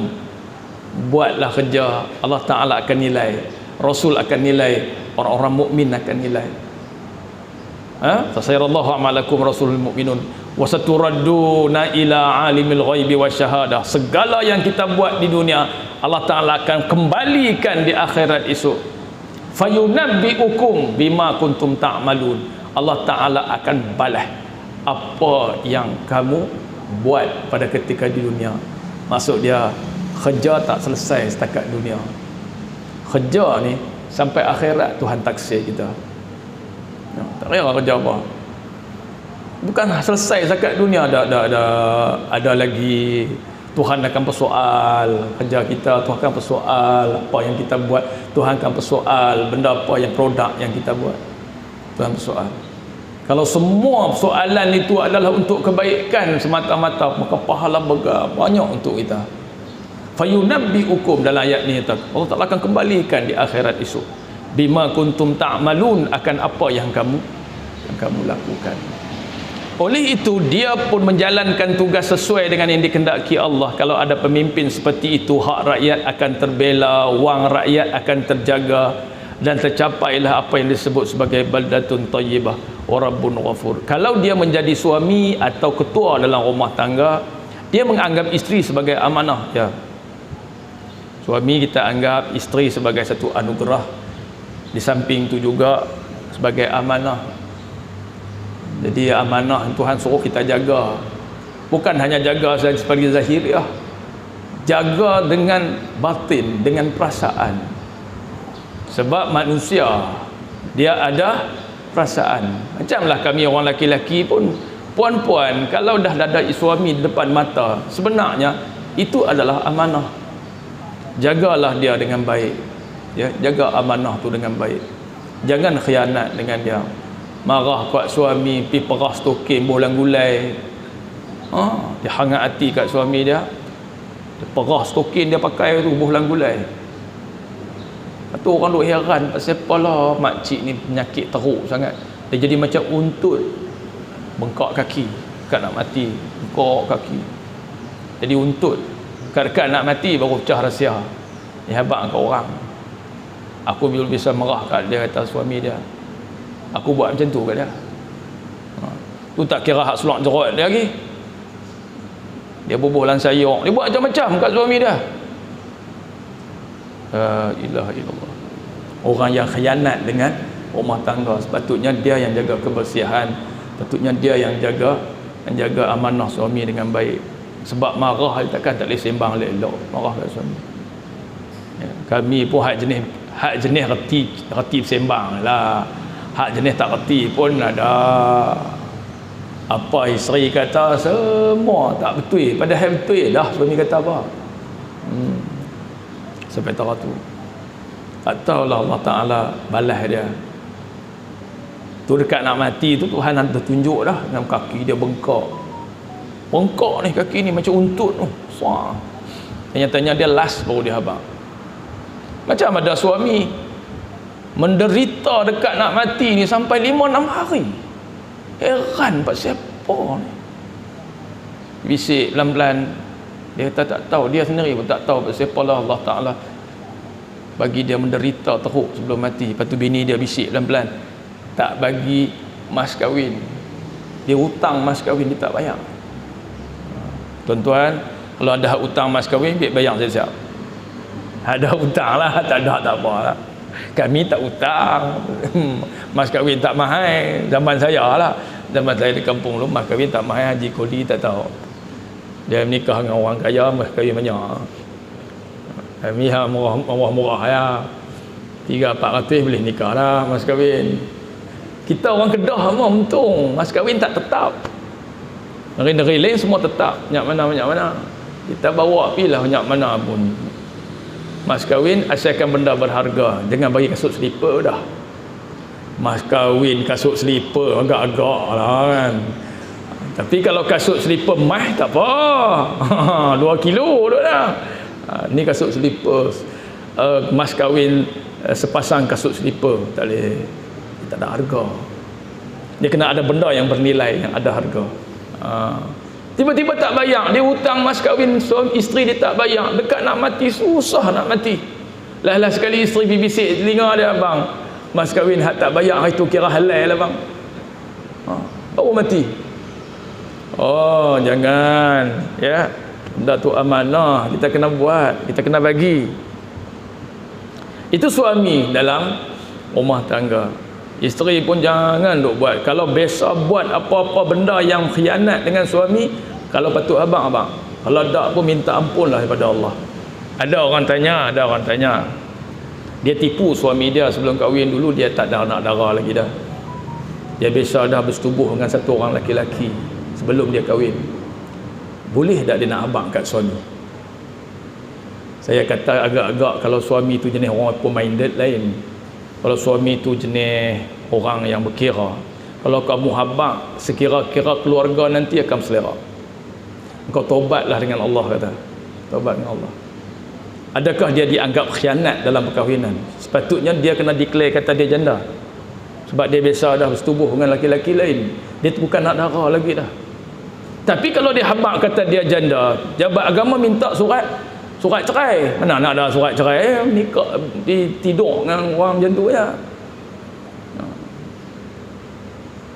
buatlah kerja, Allah Ta'ala akan nilai, Rasul akan nilai, orang-orang mukmin akan nilai. Fasayarallahu amalakum rasulul mu'minun wa saturadduna ila alimil ghaibi wasyahadah. Segala yang kita buat di dunia Allah Ta'ala akan kembalikan di akhirat esok. Fayunabbi'ukum bima kuntum ta'malun, Allah Ta'ala akan balas apa yang kamu buat pada ketika di dunia. Maksud dia, kerja tak selesai setakat dunia, kerja ni sampai akhirat Tuhan taksir kita. Tak kira kerja apa, bukan selesai setakat dunia. Ada lagi Tuhan akan persoal kerja kita, Tuhan akan persoal apa yang kita buat, Tuhan akan persoal benda apa yang produk yang kita buat, Tuhan persoal. Kalau semua soalan itu adalah untuk kebaikan semata-mata, maka pahala banyak untuk kita. Fayunabbi'ukum, dalam ayat ni Allah Ta'ala akan kembalikan di akhirat esok, bima kuntum ta'malun, akan apa yang kamu lakukan. Oleh itu dia pun menjalankan tugas sesuai dengan yang dikehendaki Allah. Kalau ada pemimpin seperti itu, hak rakyat akan terbela, wang rakyat akan terjaga, dan tercapailah apa yang disebut sebagai baldatun thayyibah wa rabbun ghafur. Kalau dia menjadi suami atau ketua dalam rumah tangga, dia menganggap isteri sebagai amanah. Ya, suami kita anggap isteri sebagai satu anugerah, di samping itu juga sebagai amanah. Jadi amanah Tuhan suruh kita jaga, bukan hanya jaga sebagai zahiriah, jaga dengan batin, dengan perasaan. Sebab manusia dia ada perasaan. Macamlah kami orang laki-laki pun, puan-puan kalau dah ada suami di depan mata, sebenarnya itu adalah amanah. Jagalah dia dengan baik, ya, jaga amanah tu dengan baik. Jangan khianat dengan dia. Marah kat suami, pi peras token bolang gulai, dia hangat hati kat suami dia, peras token dia pakai tu bolang gulai. Tu orang duk heran, pasal apalah makcik ni penyakit teruk sangat, dia jadi macam untut, bengkak kaki kat nak mati, bengkak kaki jadi untut, kat nak mati baru pecah rahsia. Ni hebat kat orang. Aku bila bisa marah kat dia, kata suami dia, aku buat macam tu kat dia. Tu tak kira hak sulak jerut dia lagi, dia bubuh lan sayur, dia buat macam-macam kat suami dia. La ilaha illallah. Orang yang khianat dengan rumah tangga, sepatutnya dia yang jaga kebersihan, sepatutnya dia yang jaga amanah suami dengan baik. Sebab marah takkan tak boleh sembang elok, marah kat suami. Ya, kami pun hak jenis reti sembang lah, hak jenis tak reti pun ada. Apa isteri kata semua tak betul, padahal betul dah suami kata apa. Sampai tahu tu, atau Allah Ta'ala balas dia tu dekat nak mati tu. Tuhan ada tunjuk dah dengan kaki dia bengkak ni, kaki ni macam untut tu. Nyatanya dia last baru dia habaq. Macam ada suami menderita dekat nak mati ni sampai 5-6 hari. Heran pasal apa ni. Bisik pelan-pelan, dia tak tahu, dia sendiri pun tak tahu pasal apa lah Allah Ta'ala bagi dia menderita teruk sebelum mati. Lepas tu bini dia bisik pelan-pelan, tak bagi mas kahwin, dia hutang mas kahwin, dia tak bayar. Tuan-tuan, kalau ada hutang mas kahwin, biar bayar siap-siap. Ada hutang lah, tak ada tak apa lah. Kami tak hutang. Mas kahwin tak mahal zaman saya lah, zaman saya di kampung lu mas kahwin tak mahal. Haji Kodi tak tahu, dia menikah dengan orang kaya, mas kahwin banyak. Kami murah-murah ya, 300-400 boleh nikah lah mas kahwin. Kita orang Kedah semua untung, mas kahwin tak tetap. Negeri-negeri lain semua tetap, banyak mana. Kita bawa pergi lah banyak mana pun. Mas kahwin asalkan benda berharga, jangan bagi kasut selipar dah. Mas kahwin kasut selipar agak-agak lah kan. Tapi kalau kasut selipar mah tak apa. 2 kilo tu dah. Ni kasut selipar mas kahwin, sepasang kasut selipar tak boleh, tak ada harga. Dia kena ada benda yang bernilai, yang ada harga. Tiba-tiba tak bayar, dia hutang mas kahwin suami isteri, dia tak bayar, dekat nak mati, susah nak mati. Lah sekali isteri bisik telinga dia, bang, mas kahwin hak tak bayar hari tu kira halal lah bang. Baru mati. Oh, jangan, ya. Benda tu amanah, kita kena buat, kita kena bagi. Itu suami dalam rumah tangga. Isteri pun jangan duk buat. Kalau biasa buat apa-apa benda yang khianat dengan suami, kalau patut abang, kalau tak pun minta ampun lah daripada Allah. Ada orang tanya, dia tipu suami dia sebelum kahwin dulu, dia tak ada anak dara lagi dah. Dia biasa dah bersetubuh dengan satu orang lelaki sebelum dia kahwin. Boleh tak dia nak abang kat suami? Saya kata agak-agak kalau suami tu jenis orang open-minded lain. Kalau suami tu jenis orang yang berkira, kalau kamu habaq, sekira-kira keluarga nanti akan selera. Engkau tobatlah dengan Allah, kata. Tobat dengan Allah. Adakah dia dianggap khianat dalam perkahwinan? Sepatutnya dia kena declare kata dia janda. Sebab dia biasa dah bersetubuh dengan laki-laki lain. Dia bukan nak darah lagi dah. Tapi kalau dia habaq kata dia janda, jabat agama minta surat cerai. Mana nak ada surat cerai? Nikah tidur dengan orang macam tu ya.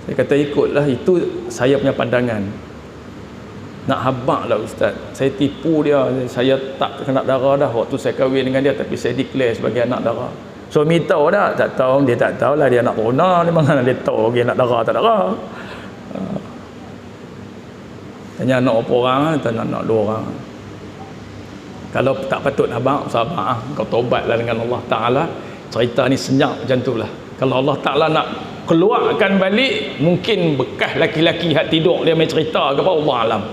Saya kata ikutlah, itu saya punya pandangan. Nak habaq lah ustaz, saya tipu dia, saya tak kena darah dah waktu saya kahwin dengan dia, tapi saya declare sebagai anak darah. Suami tahu tak tahu, dia tak tahulah dia nak corona, dia mana dia tahu dia nak darah tak darah. Tanya nak berapa orang, tanya nak 2 orang. Kalau tak patut abang, sabar, kau tobatlah dengan Allah Ta'ala. Cerita ni senyap macam tu lah. Kalau Allah Ta'ala nak keluarkan balik, mungkin bekas laki-laki hak tidur dia main cerita ke apa, Allah alam.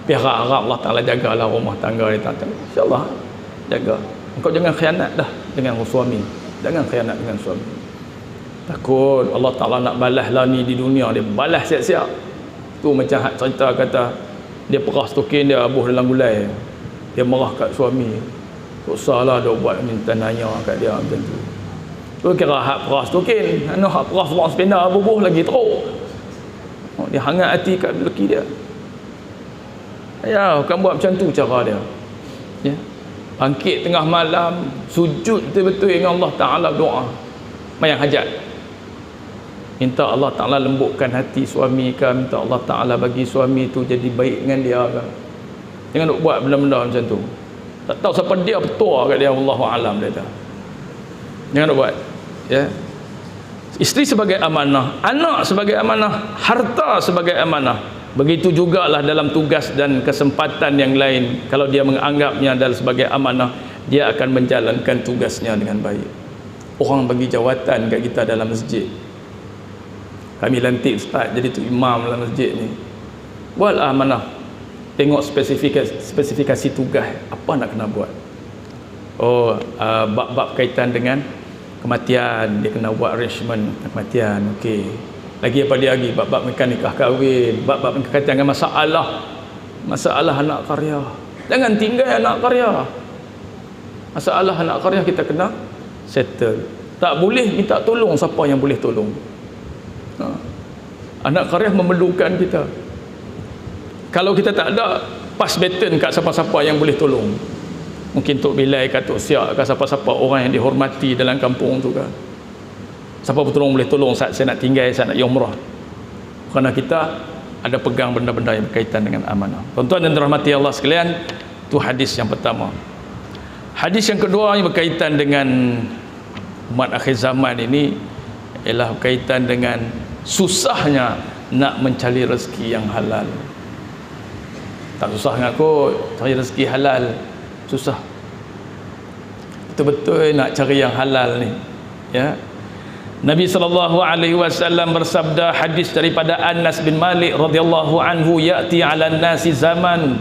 Biar harap Allah Ta'ala jagalah rumah tangga dia. InsyaAllah jaga. Engkau jangan khianat dah dengan suami. Jangan khianat dengan suami. Takut Allah Ta'ala nak balas lah ni di dunia, dia balas siap-siap. Tu macam hak cerita kata dia peras token dia abuh dalam gulai, dia marah kat suami, tak salah dia buat minta nanya kat dia macam tu. Tu kira hak peras token, anu hak peras orang sepeda abuh lagi teruk. Dia hangat hati kat lelaki dia. Ya, bukan buat macam tu cara dia. Ya. Bangkit tengah malam, sujud betul-betul dengan Allah Ta'ala, doa mayang hajat, minta Allah Ta'ala lembutkan hati suami ke, minta Allah Ta'ala bagi suami tu jadi baik dengan dia ke. Jangan nak buat benda-benda macam tu. Tak tahu siapa dia petua kat dia, Allahu a'lam dia tak. Jangan nak buat. Ya. Isteri sebagai amanah, anak sebagai amanah, harta sebagai amanah. Begitu jugalah dalam tugas dan kesempatan yang lain. Kalau dia menganggapnya adalah sebagai amanah, dia akan menjalankan tugasnya dengan baik. Orang bagi jawatan kat kita dalam masjid, kami lantik ustaz jadi tu imam dalam masjid ni, buatlah amanah. Tengok spesifikasi tugas apa nak kena buat. Bab-bab kaitan dengan kematian, dia kena buat arrangement kematian. Okey, lagi apa dia lagi, bab-bab nikah kahwin, bab-bab kaitan dengan masalah anak karya. Jangan tinggal anak karya. Masalah anak karya kita kena settle. Tak boleh minta tolong siapa yang boleh tolong. Anak karya memerlukan kita. Kalau kita tak ada, pass baton kat siapa-siapa yang boleh tolong. Mungkin Tok Bilai kat Tok Siak kat siapa-siapa orang yang dihormati dalam kampung tu kan. Siapa betul boleh tolong saat saya nak tinggal, saya nak umrah. Kerana kita ada pegang benda-benda yang berkaitan dengan amanah. Tuan-tuan dan dirahmati Allah sekalian, itu hadis yang pertama. Hadis yang kedua yang berkaitan dengan umat akhir zaman ini ialah berkaitan dengan susahnya nak mencari rezeki yang halal. Tak susah sangat kot cari rezeki halal, susah betul-betul nak cari yang halal ni ya. Nabi SAW bersabda, hadis daripada Anas bin Malik radhiyallahu anhu, ya'ti 'alan nasi zaman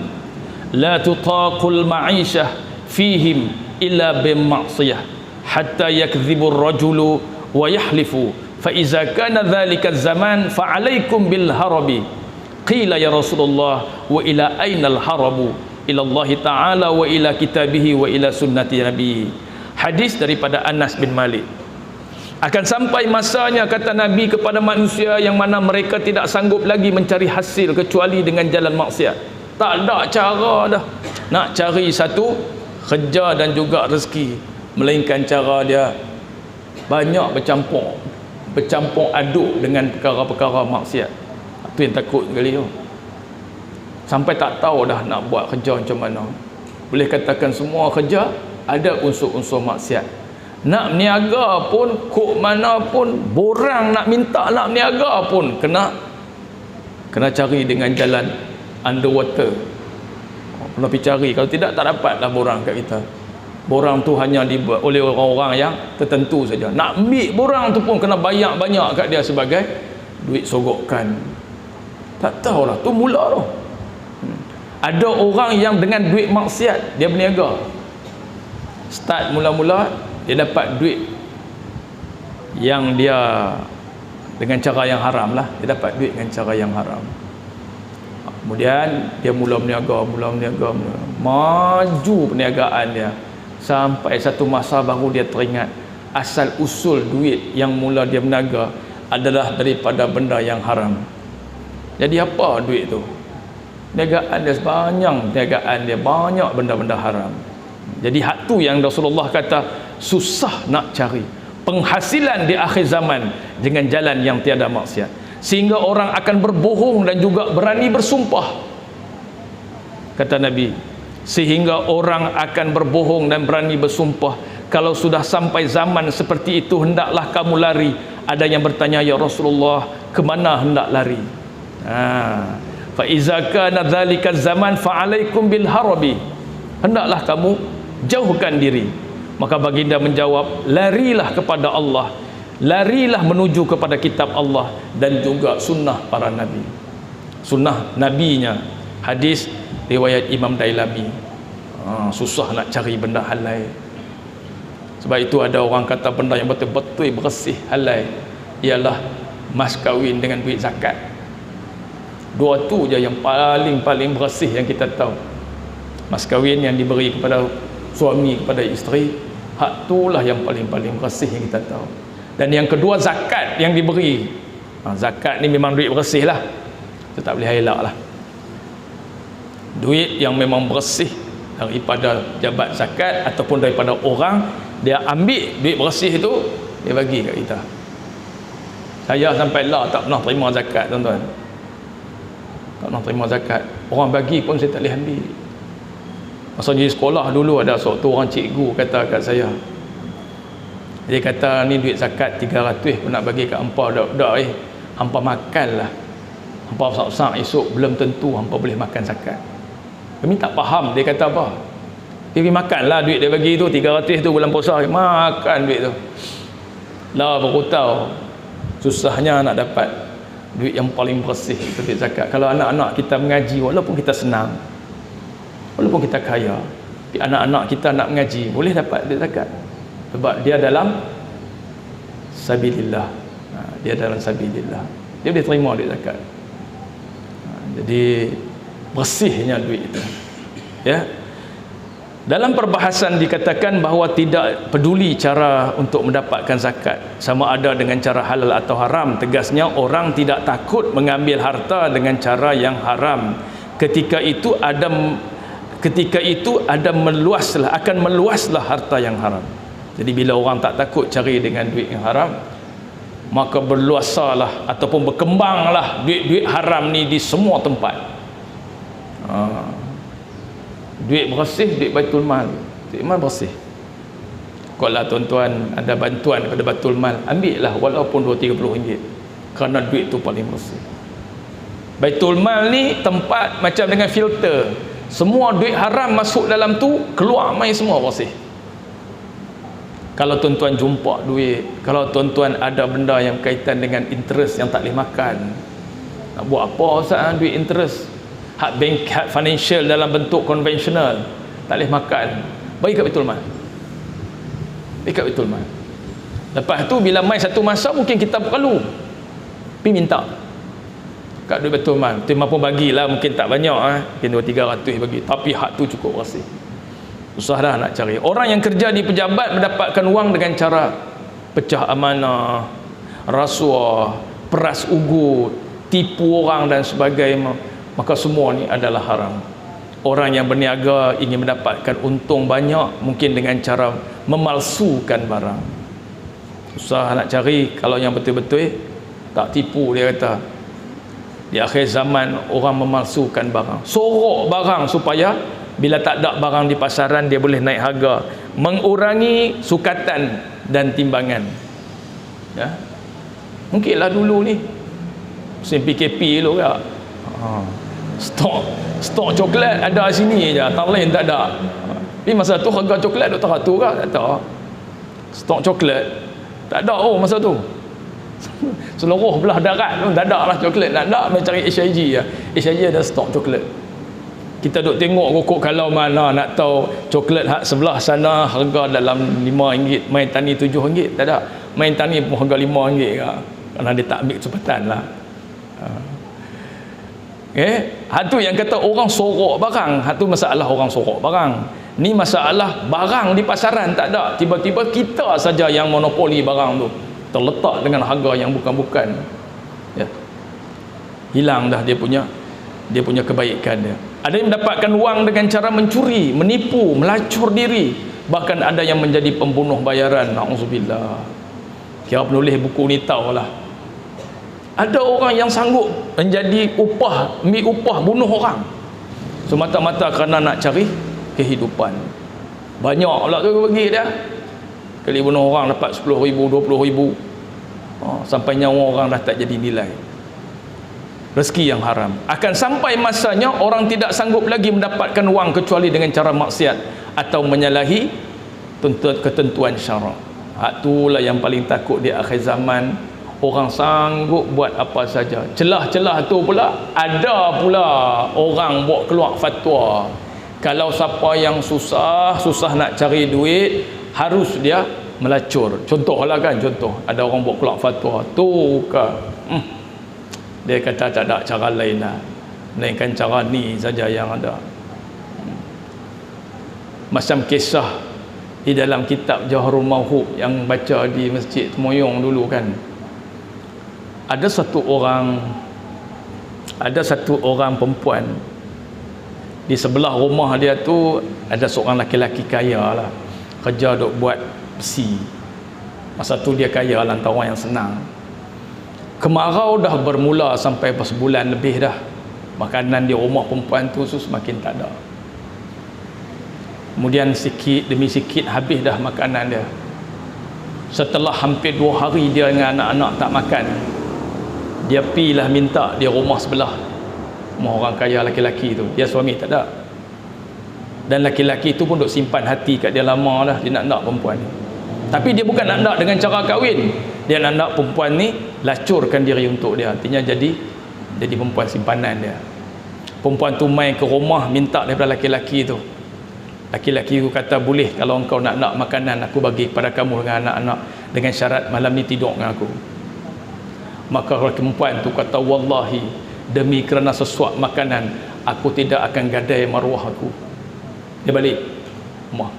la tutaqul ma'ishah fihim illa bima'siyah hatta yakdhibu ar-rajulu wa yahlifu fa iza kana dhalika az-zaman fa 'alaikum bil harabi. Qila ya Rasulullah wa ila ainal harabu, ila Allah Ta'ala wa ila kitabihi wa ila sunnati nabi. Hadis daripada Anas bin Malik. Akan sampai masanya, kata Nabi, kepada manusia yang mana mereka tidak sanggup lagi mencari hasil kecuali dengan jalan maksiat. Tak ada cara dah nak cari satu kerja dan juga rezeki, melainkan cara dia banyak bercampur aduk dengan perkara-perkara maksiat. Itu yang takut sekali tu. Sampai tak tahu dah nak buat kerja macam mana. Boleh katakan semua kerja ada unsur-unsur maksiat. Nak niaga pun, kok mana pun, borang nak minta nak niaga pun kena cari dengan jalan underwater. Kena pergi cari, kalau tidak tak dapatlah borang kat kita. Borang tu hanya dibuat oleh orang-orang yang tertentu saja. Nak ambil borang tu pun kena bayar banyak kat dia sebagai duit sogokan. Tak tahulah, tu mula tu. Ada orang yang dengan duit maksiat dia berniaga. Start mula-mula dia dapat duit yang dia dengan cara yang haram lah. Dia dapat duit dengan cara yang haram. Kemudian dia mula berniaga, maju perniagaan dia, sampai satu masa baru dia teringat asal usul duit yang mula dia berniaga adalah daripada benda yang haram. Jadi apa duit tu? Perniagaan dia sebanyak, perniagaan dia banyak benda-benda haram. Jadi hak tu yang Rasulullah kata susah nak cari penghasilan di akhir zaman dengan jalan yang tiada maksiat, sehingga orang akan berbohong dan juga berani bersumpah. Kata Nabi, sehingga orang akan berbohong dan berani bersumpah. Kalau sudah sampai zaman seperti itu, hendaklah kamu lari. Ada yang bertanya, ya Rasulullah, ke mana hendak lari? Fa iza kana dzalika zaman fa alaikum bil harbi. Hendaklah kamu jauhkan diri. Maka baginda menjawab, larilah kepada Allah, larilah menuju kepada kitab Allah dan juga sunnah para nabi, sunnah nabinya. Hadis riwayat Imam Dailami. Susah nak cari benda halal. Sebab itu ada orang kata benda yang betul-betul bersih halal ialah mas kahwin dengan duit zakat. Dua tu je yang paling bersih yang kita tahu. Mas kahwin yang diberi kepada suami kepada isteri, hak itulah yang paling bersih yang kita tahu. Dan yang kedua, zakat yang diberi. Zakat ni memang duit bersih lah, kita tak boleh elak lah. Duit yang memang bersih daripada jabat zakat ataupun daripada orang, dia ambil duit bersih itu, dia bagi kat kita. Saya sampai lah tak pernah terima zakat, tuan-tuan. Tak pernah terima zakat. Orang bagi pun saya tak boleh ambil. Masa di sekolah dulu ada seorang orang cikgu kata kat saya, dia kata ni duit zakat 300 pun nak bagi kat hampa, dak hampa makanlah, hampa besar-besar esok belum tentu hampa boleh makan zakat. Kami tak faham dia kata apa. Dia pergi makanlah duit dia bagi tu 300 tu bulan puasa, makan duit tu lah, baru tahu susahnya nak dapat duit yang paling bersih, duit zakat. Kalau anak-anak kita mengaji, walaupun kita senang, walaupun kita kaya, tapi anak-anak kita nak mengaji, boleh dapat duit zakat sebab dia dalam sabilillah. Dia dalam sabilillah, dia boleh terima duit zakat. Jadi bersihnya duit itu, ya. Dalam perbahasan dikatakan bahawa tidak peduli cara untuk mendapatkan zakat, sama ada dengan cara halal atau haram. Tegasnya orang tidak takut mengambil harta dengan cara yang haram. Ketika itu akan meluaslah harta yang haram. Jadi bila orang tak takut cari dengan duit yang haram, maka berluasalah ataupun berkembanglah duit-duit haram ni di semua tempat. Duit bersih, duit Baitul Mal, duit mal bersih. Kalau tuan-tuan ada bantuan pada Baitul Mal, ambil lah walaupun 20-30 ringgit, kerana duit tu paling bersih. Baitul Mal ni tempat macam dengan filter, semua duit haram masuk dalam tu, keluar mai semua bersih. Kalau tuan-tuan jumpa duit, kalau tuan-tuan ada benda yang berkaitan dengan interest yang tak boleh makan, nak buat apa Ustaz duit interest? Hak bank, hak financial dalam bentuk konvensional, tak boleh makan, bagi kat Baitul Mal, bagi kat Baitul Mal. Lepas tu bila mai satu masa mungkin kita perlu pergi minta kat duit Baitul Mal, tu mampu bagilah, mungkin tak banyak, mungkin 200-300 bagi, tapi hak tu cukup bersih. Susah dah nak cari. Orang yang kerja di pejabat mendapatkan wang dengan cara pecah amanah, rasuah, peras ugut, tipu orang dan sebagainya, maka semua ni adalah haram. Orang yang berniaga ingin mendapatkan untung banyak, mungkin dengan cara memalsukan barang. Susah nak cari. Kalau yang betul-betul tak tipu, dia kata di akhir zaman orang memalsukan barang, sorok barang supaya bila tak ada barang di pasaran dia boleh naik harga, mengurangi sukatan dan timbangan. Ya, mungkinlah dulu ni musim PKP dulu ya, stok coklat ada sini je, tak lain tak ada. Tapi masa tu harga coklat duk teratur ke? Tak tahu. Stok coklat tak ada masa tu. Seluruh belah darat tu tak ada lah coklat. Nak cari HIG ya. HIG ada stok coklat. Kita duk tengok rokok kalau mana nak tahu coklat hak sebelah sana harga dalam RM5, main tani RM7, tak ada. Main tani pun harga RM5 ke. Kerana dia tak ambil kesempatan lah. Hatu yang kata orang sorok barang, hatu masalah orang sorok barang. Ni masalah barang di pasaran tak ada. Tiba-tiba kita saja yang monopoli barang tu, terletak dengan harga yang bukan-bukan. Ya. Hilang dah dia punya kebaikan dia. Ada yang mendapatkan wang dengan cara mencuri, menipu, melacur diri, bahkan ada yang menjadi pembunuh bayaran. Na'udzubillah. Kira penulis buku ni tahulah. Ada orang yang sanggup menjadi ambil upah bunuh orang semata-mata kerana nak cari kehidupan. Banyak pula tu bagi dia. Kali bunuh orang dapat 10,000, 20,000. Sampai nyawa orang dah tak jadi nilai. Rezeki yang haram. Akan sampai masanya orang tidak sanggup lagi mendapatkan wang kecuali dengan cara maksiat atau menyalahi ketentuan syarak. Itulah yang paling takut di akhir zaman. Orang sanggup buat apa saja. Celah-celah tu pula ada pula orang buat keluar fatwa. Kalau siapa yang susah nak cari duit, harus dia melacur. Contohlah kan, contoh ada orang buat keluar fatwa tu ke dia kata tak ada cara lain lah, melainkan cara ni saja yang ada. Macam kisah di dalam kitab Jawharul Mawhub yang baca di Masjid Temoyong dulu kan, ada satu orang perempuan di sebelah rumah dia tu ada seorang laki-laki kaya lah, kerja duk buat besi. Masa tu dia kaya, lantaran yang senang. Kemarau dah bermula sampai sebulan lebih dah. Makanan di rumah perempuan tu semakin tak ada. Kemudian sikit demi sikit habis dah makanan dia. Setelah hampir 2 hari dia dengan anak-anak tak makan, dia pilah minta di rumah sebelah, rumah orang kaya laki-laki tu. Dia suami tak ada. Dan laki-laki tu pun duk simpan hati kat dia lama dah, dia nak perempuan ni. Tapi dia bukan nak dengan cara kahwin. Dia nak perempuan ni lacurkan diri untuk dia. Artinya jadi perempuan simpanan dia. Perempuan tu main ke rumah minta daripada laki-laki tu. Laki-laki tu kata, boleh kalau engkau nak makanan aku bagi kepada kamu dengan anak-anak, dengan syarat malam ni tidur dengan aku. Maka perempuan tu kata, wallahi demi kerana sesuap makanan aku tidak akan gadai maruah aku. Dia balik rumah.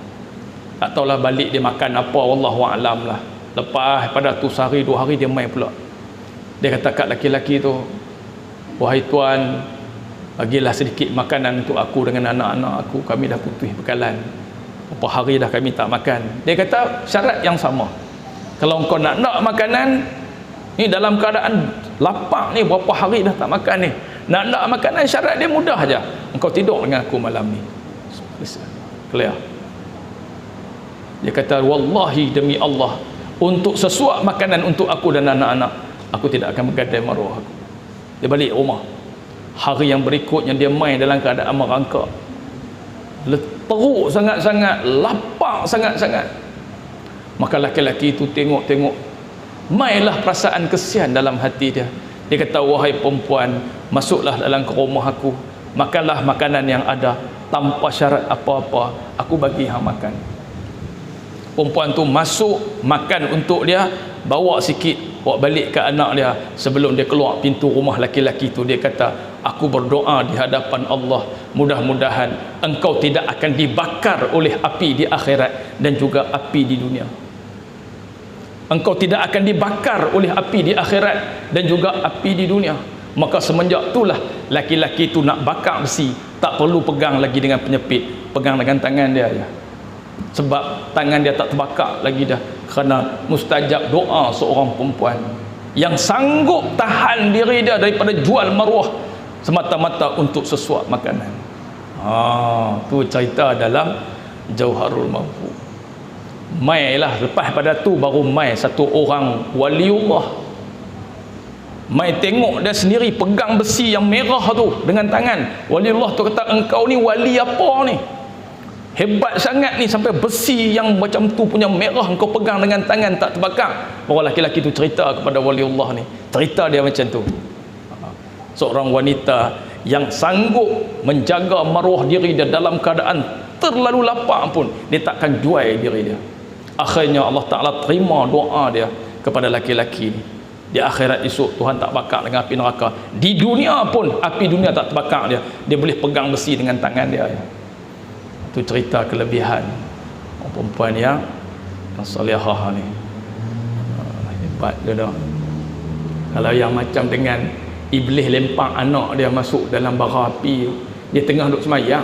Tak tahulah balik dia makan apa, wallahu a'lam lah. Lepas pada tu sehari 2 hari dia main pula. Dia kata kat laki-laki tu, wahai tuan, bagilah sedikit makanan untuk aku dengan anak-anak aku, kami dah putus bekalan. Berapa hari dah kami tak makan. Dia kata syarat yang sama. Kalau engkau nak makanan ni dalam keadaan lapar ni, berapa hari dah tak makan ni, nak makanan, syarat dia mudah aja. Engkau tidur dengan aku malam ni. Clear. Dia kata, wallahi demi Allah, untuk sesuap makanan untuk aku dan anak-anak, aku tidak akan menggadai maruah aku. Dia balik rumah. Hari yang berikutnya dia main dalam keadaan merangkak, teruk sangat-sangat, lapar sangat-sangat. Maka laki-laki itu tengok-tengok, mainlah perasaan kesian dalam hati dia. Dia kata, wahai perempuan, masuklah dalam ke rumah aku, makanlah makanan yang ada, tanpa syarat apa-apa, aku bagi hang makan. Perempuan tu masuk, makan untuk dia, bawa sikit, bawa balik ke anak dia. Sebelum dia keluar pintu rumah laki-laki tu, dia kata, aku berdoa di hadapan Allah, mudah-mudahan engkau tidak akan dibakar oleh api di akhirat dan juga api di dunia. engkau tidak akan dibakar oleh api di akhirat dan juga api di dunia. Maka semenjak itulah laki-laki itu nak bakar besi, tak perlu pegang lagi dengan penyepit, pegang dengan tangan dia je. Sebab tangan dia tak terbakar lagi dah, kerana mustajab doa seorang perempuan yang sanggup tahan diri dia daripada jual maruah semata-mata untuk sesuap makanan. Tu cerita dalam Jauharul Mahfuz. Mai lah, lepas pada tu baru mai satu orang waliullah, mai tengok dia sendiri pegang besi yang merah tu dengan tangan. Waliullah tu kata, engkau ni wali apa ni, hebat sangat ni sampai besi yang macam tu punya merah engkau pegang dengan tangan tak terbakar. Baru laki-laki tu cerita kepada waliullah ni, cerita dia macam tu. Seorang wanita yang sanggup menjaga maruah diri dia dalam keadaan terlalu lapar pun dia takkan jual diri dia. Akhirnya Allah Ta'ala terima doa dia kepada laki-laki ni. Di akhirat esok Tuhan tak bakar dengan api neraka. Di dunia pun api dunia tak terbakar dia, dia boleh pegang besi dengan tangan dia. Itu cerita kelebihan perempuan yang salihah ni. Hebat dia dah. Kalau yang macam dengan iblis lempang anak dia masuk dalam bara api, dia tengah duk semayang,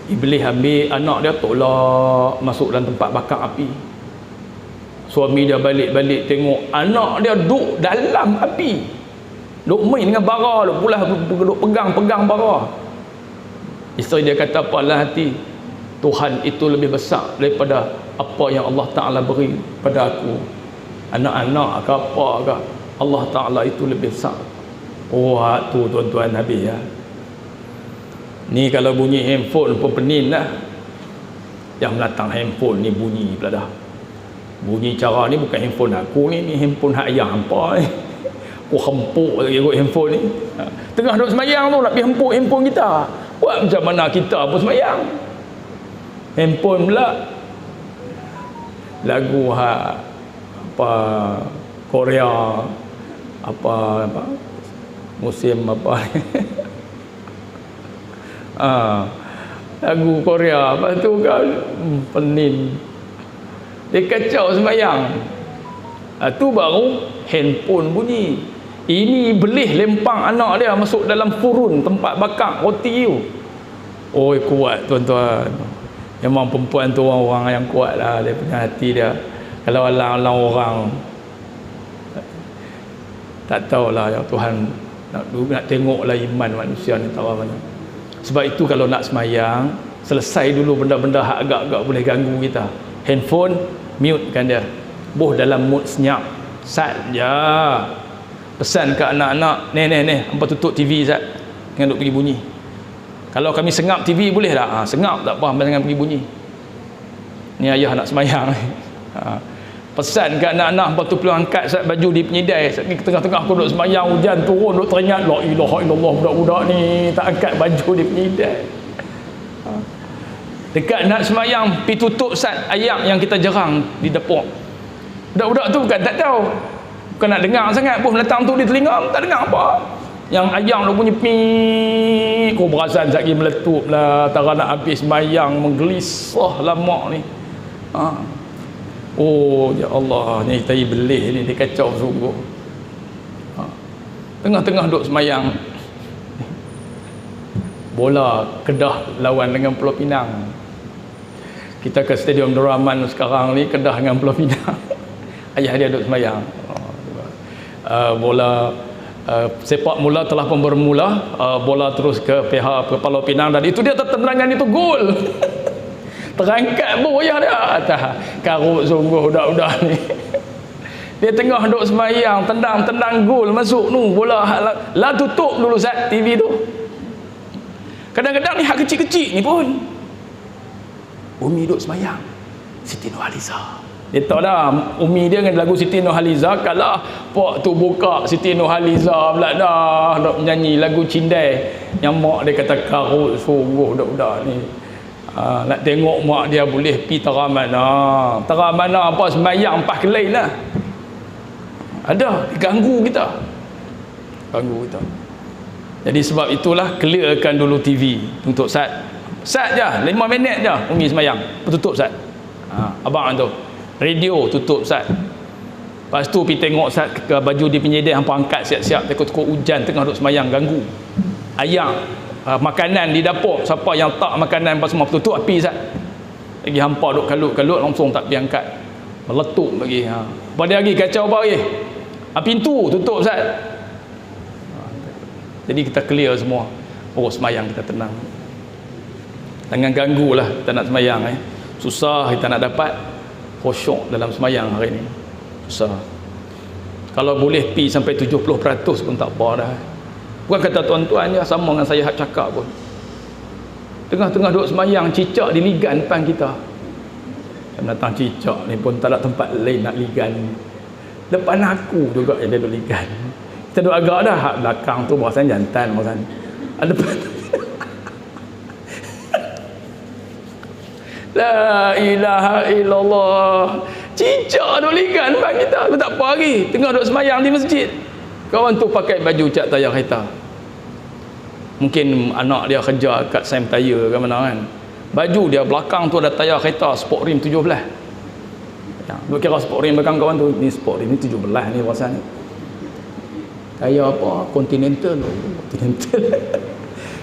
iblis ambil anak dia tolak masuk dalam tempat bakar api. Suami dia balik-balik tengok anak dia duk dalam api, duk main dengan bara, duk pula duk pegang-pegang bara. Isteri dia kata, apalah hati, Tuhan itu lebih besar daripada apa yang Allah Ta'ala beri pada aku, anak-anak ke apa ke, Allah Ta'ala itu lebih besar. Tu tuan-tuan habis ya. Ni kalau bunyi handphone pun penin lah. Yang melatang handphone ni bunyi pula dah. Bunyi cara ni bukan handphone aku ni handphone hak ayah hampa ni. Aku hempuk lagi ikut handphone ni. Tengah duduk semayang tu nak pergi hempuk handphone kita. Buat macam mana kita pun semayang. Handphone pula lagu hak apa Korea, apa musim apa lagu Korea, lepas tu kan penin, dia kacau sembayang. Tu baru handphone bunyi. Ini belis lempang anak dia masuk dalam furun tempat bakar roti tu. Oi, kuat tuan-tuan. Memang perempuan tu orang yang kuat lah, dia punya hati dia. Kalau alang-alang orang tak tahulah ya Tuhan nak tengoklah iman manusia ni tahu mana. Sebab itu kalau nak semayang, selesai dulu benda-benda hak agak-agak boleh ganggu kita. Handphone mute kan dia, boh dalam mood senyap saja. Pesan ke anak-anak, ni hampa tutup TV Zat, jangan duk pergi bunyi. Kalau kami sengap TV boleh tak? Sengap tak apa, jangan pergi bunyi. Ni ayah nak semayang. Pesan ke anak-anak, hampa tu perlu angkat Zat baju di penyidai. Ni tengah-tengah aku duk semayang, hujan turun, duk teringat la ilaha illallah, budak-budak ni tak angkat baju di penyidai. Dekat nak semayang, pergi tutup Zat ayam yang kita jerang di dapur. Budak-budak tu bukan tak tahu, bukan nak dengar sangat, boh datang tu di telinga tak dengar apa. Yang ayam dah bunyi pik, kau perasan sekali meletup lah, tak nak habis semayang, menggelisah lama ni. Oh ya Allah, ni tai belis ni, dia kacau sungguh. Tengah-tengah duduk semayang, bola Kedah lawan dengan Pulau Pinang. Kita ke Stadium Nur Rahman sekarang ni, Kedah dengan Pulau Pinang. Ayah dia duduk semayang. Bola sepak mula telah pun bermula, bola terus ke pihak Pulau Pinang, dan itu dia tendangan itu gol. Terangkat boyah dia atas. Karut sungguh budak-budak ni. Dia tengah duduk semayang, tendang gol masuk nu bola. Lah tutup dulu Zat TV tu. Kadang-kadang ni hak kecil-kecil ni pun, Umi duduk semayang, Siti Nurhaliza. Dia tahu dah Umi dia dengan lagu Siti Nurhaliza, kalau pak tu buka Siti Nurhaliza pula dah nak menyanyi lagu Cindai yang mak dia kata karut sungguh budak-budak ni. Nak tengok mak dia boleh pi tera mana apa semayang 4 kelai lah. Ada ganggu kita. Jadi sebab itulah clearkan dulu TV untuk Sat je 5 minit je Umi semayang, tutup Sat. Abang tu Radio tutup Ustaz. Lepas tu pergi tengok Ustaz ke baju di penyedih, hampa angkat siap-siap, takut-takut hujan tengah duduk semayang ganggu. Ayam, makanan di dapur, siapa yang tak makanan apa semua tutup api Ustaz. Lagi hampa duk kalut-kalut langsung tak pergi angkat, meletup lagi. Pada lagi kacau bagi pintu tutup Ustaz. Jadi kita clear semua, semayang kita tenang, jangan ganggu lah. Kita nak semayang susah kita nak dapat khusyuk dalam semayang hari ni, susah. Kalau boleh pi sampai 70% pun tak apa dah. Bukan kata tuan-tuan je, sama dengan saya hak cakap pun. Tengah-tengah duduk semayang, cicak di ligan depan kita. Yang datang cicak ni pun tak ada tempat lain nak ligan. Depan aku juga yang dia duduk ligan. Kita duduk agak dah, hak belakang tu berasan jantan berasan. Depan tu. La ilaha illallah. Cicak duduk ligan depan kita. Aku tak apa lagi. Tengah duduk semayang di masjid. Kawan tu pakai baju cat tayar kereta. Mungkin anak dia kerja kat Sam Tire ke mana kan. Baju dia belakang tu ada tayar kereta Sport Rim 17. Ya, duk kira Sport Rim belakang kawan tu, ni Sport Rim ni 17 ni rasa ni. Tayar apa? Continental.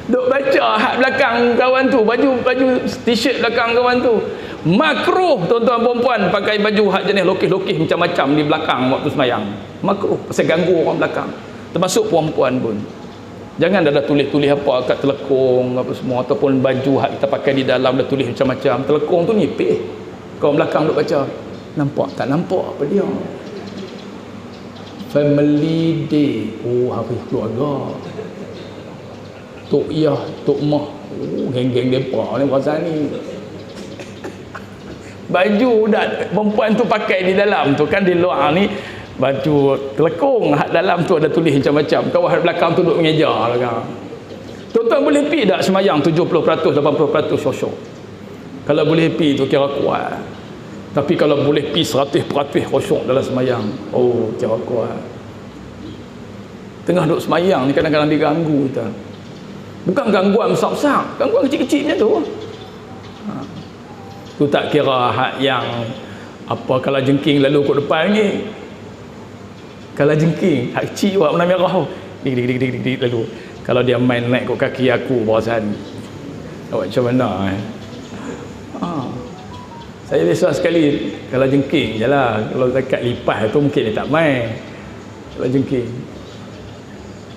Duk baca hak belakang kawan tu, baju t-shirt belakang kawan tu. Makruh tuan-tuan perempuan pakai baju hak jenis lokis-lokis macam-macam di belakang waktu semayang. Makruh, pasal ganggu orang belakang. Termasuk perempuan pun. Jangan ada tulis-tulis apa kat telekung apa semua, ataupun baju hak kita pakai di dalam dah tulis macam-macam. Telekung tu nipis. Kawan belakang duk baca. Nampak tak nampak apa dia? Family Day. Hari keluarga. Tok Yah, Tok Mah. Geng-geng depa ni perasaan ni. Baju dah perempuan tu pakai di dalam tu kan, di luar ni baju telekung, hak dalam tu ada tulis macam-macam. Kau hak belakang tu duduk mengeja lah kan. Tuan-tuan boleh pi tak semayang 70%, 80% syok-syok? Kalau boleh pi tu kira kuat. Tapi kalau boleh pi 100% khusyuk dalam semayang, kira kuat. Tengah duduk semayang ni kadang-kadang diganggu kita. Bukan gangguan besar-besar, gangguan kecil-kecil macam tu. Tu tak kira hak yang apa kalau jengking lalu kat depan ni. Kalau jengking hak kecil buat warna merah dik lalu. Kalau dia main naik kat kaki aku perasan awak macam mana saya biasa sekali kalau jengking je lah. Kalau dekat lipas tu mungkin dia tak main. Kalau jengking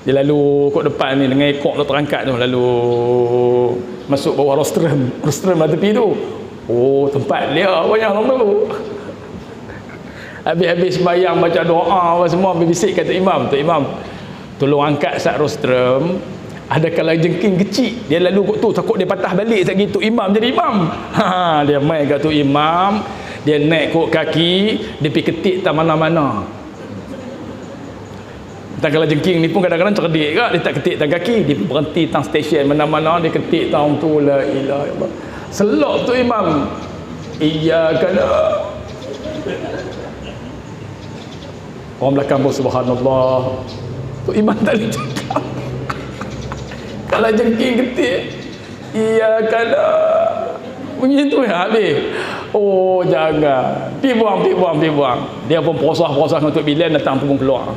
dia lalu kat depan ni dengan ekor tu terangkat tu, lalu masuk bawah rostrum lah tepi tu. Tempat dia banyak orang tu. Habis-habis sembahyang baca doa apa semua, bisik kata imam, tu imam tolong angkat sat rostrum. Ada kalau jengking kecil dia lalu kat tu, takut dia patah balik sat gitu imam jadi imam. Dia main kat tu imam, dia naik kot kaki, dia pergi ketik tak mana-mana. Tak kalau jengking ni pun kadang-kadang cerdik ke, dia tak ketik tak kaki, dia berhenti tang stesen mana-mana, dia ketik tang tu la ilaha illallah. Selok tu imam. Iyyaka orang belakang pun subhanallah. Tu imam tak boleh cakap. Kalau jengking ketik iyyaka bunyi tu habis. Jangan. Pi buang. Dia pun prosah untuk bilan datang pun keluar.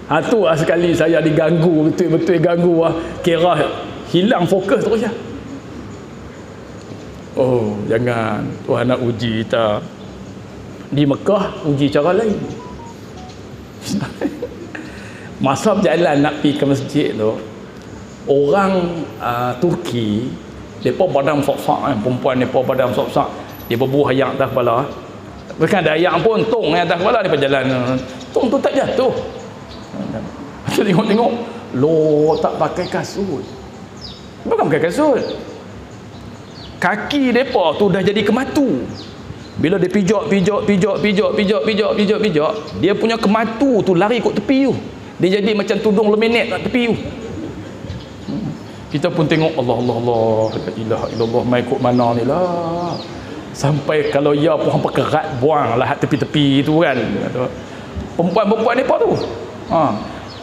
Tu sekali saya diganggu, betul-betul ganggu kira hilang fokus terus ya. Jangan. Tuhan nak uji kita. Di Mekah uji cara lain. Masa berjalan nak pergi ke masjid tu, orang Turki depa badam sok-sok perempuan depa badam sok-sok, dia berbuah ayak atas kepala. Bukan ada ayak pun tong atas kepala, dia berjalan tong tu tak jatuh. Tengok tak pakai kasut. Bukan pakai kasut, kaki depa tu dah jadi kematu. Bila dia pijak, dia punya kematu tu lari kat tepi tu. Dia jadi macam tudung lemenet kat tepi tu. Kita pun tengok Allah la ilaha illallah, mai kok mana ni lah. Sampai kalau ya pun hampa kerat buang lah tepi-tepi tu kan. Perempuan-perempuan depa tu.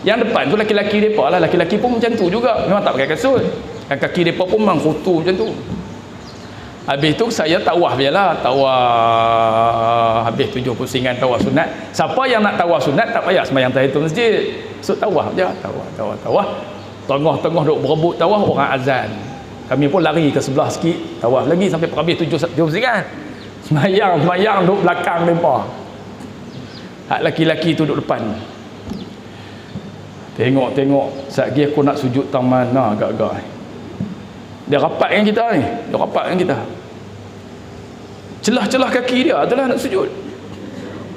Yang depan tu laki-laki depa lah, laki-laki pun macam tu juga. Memang tak pakai kasut. Kaki depa pun memang kotor macam tu. Habis tu saya tawaf je lah, tawaf habis 7 pusingan tawaf sunat. Siapa yang nak tawaf sunat tak payah sembahyang tahiyatul masjid, so tawaf je, tawaf. Tengah-tengah duk berebut tawaf, orang azan. Kami pun lari ke sebelah sikit, tawaf lagi sampai habis 7 pusingan. Sembahyang duk belakang mereka. Hak laki-laki tu duduk depan. Tengok satgi aku nak sujud tang mana agak-agak. Dia rapat dengan kita ni, celah-celah kaki dia itulah nak sujud.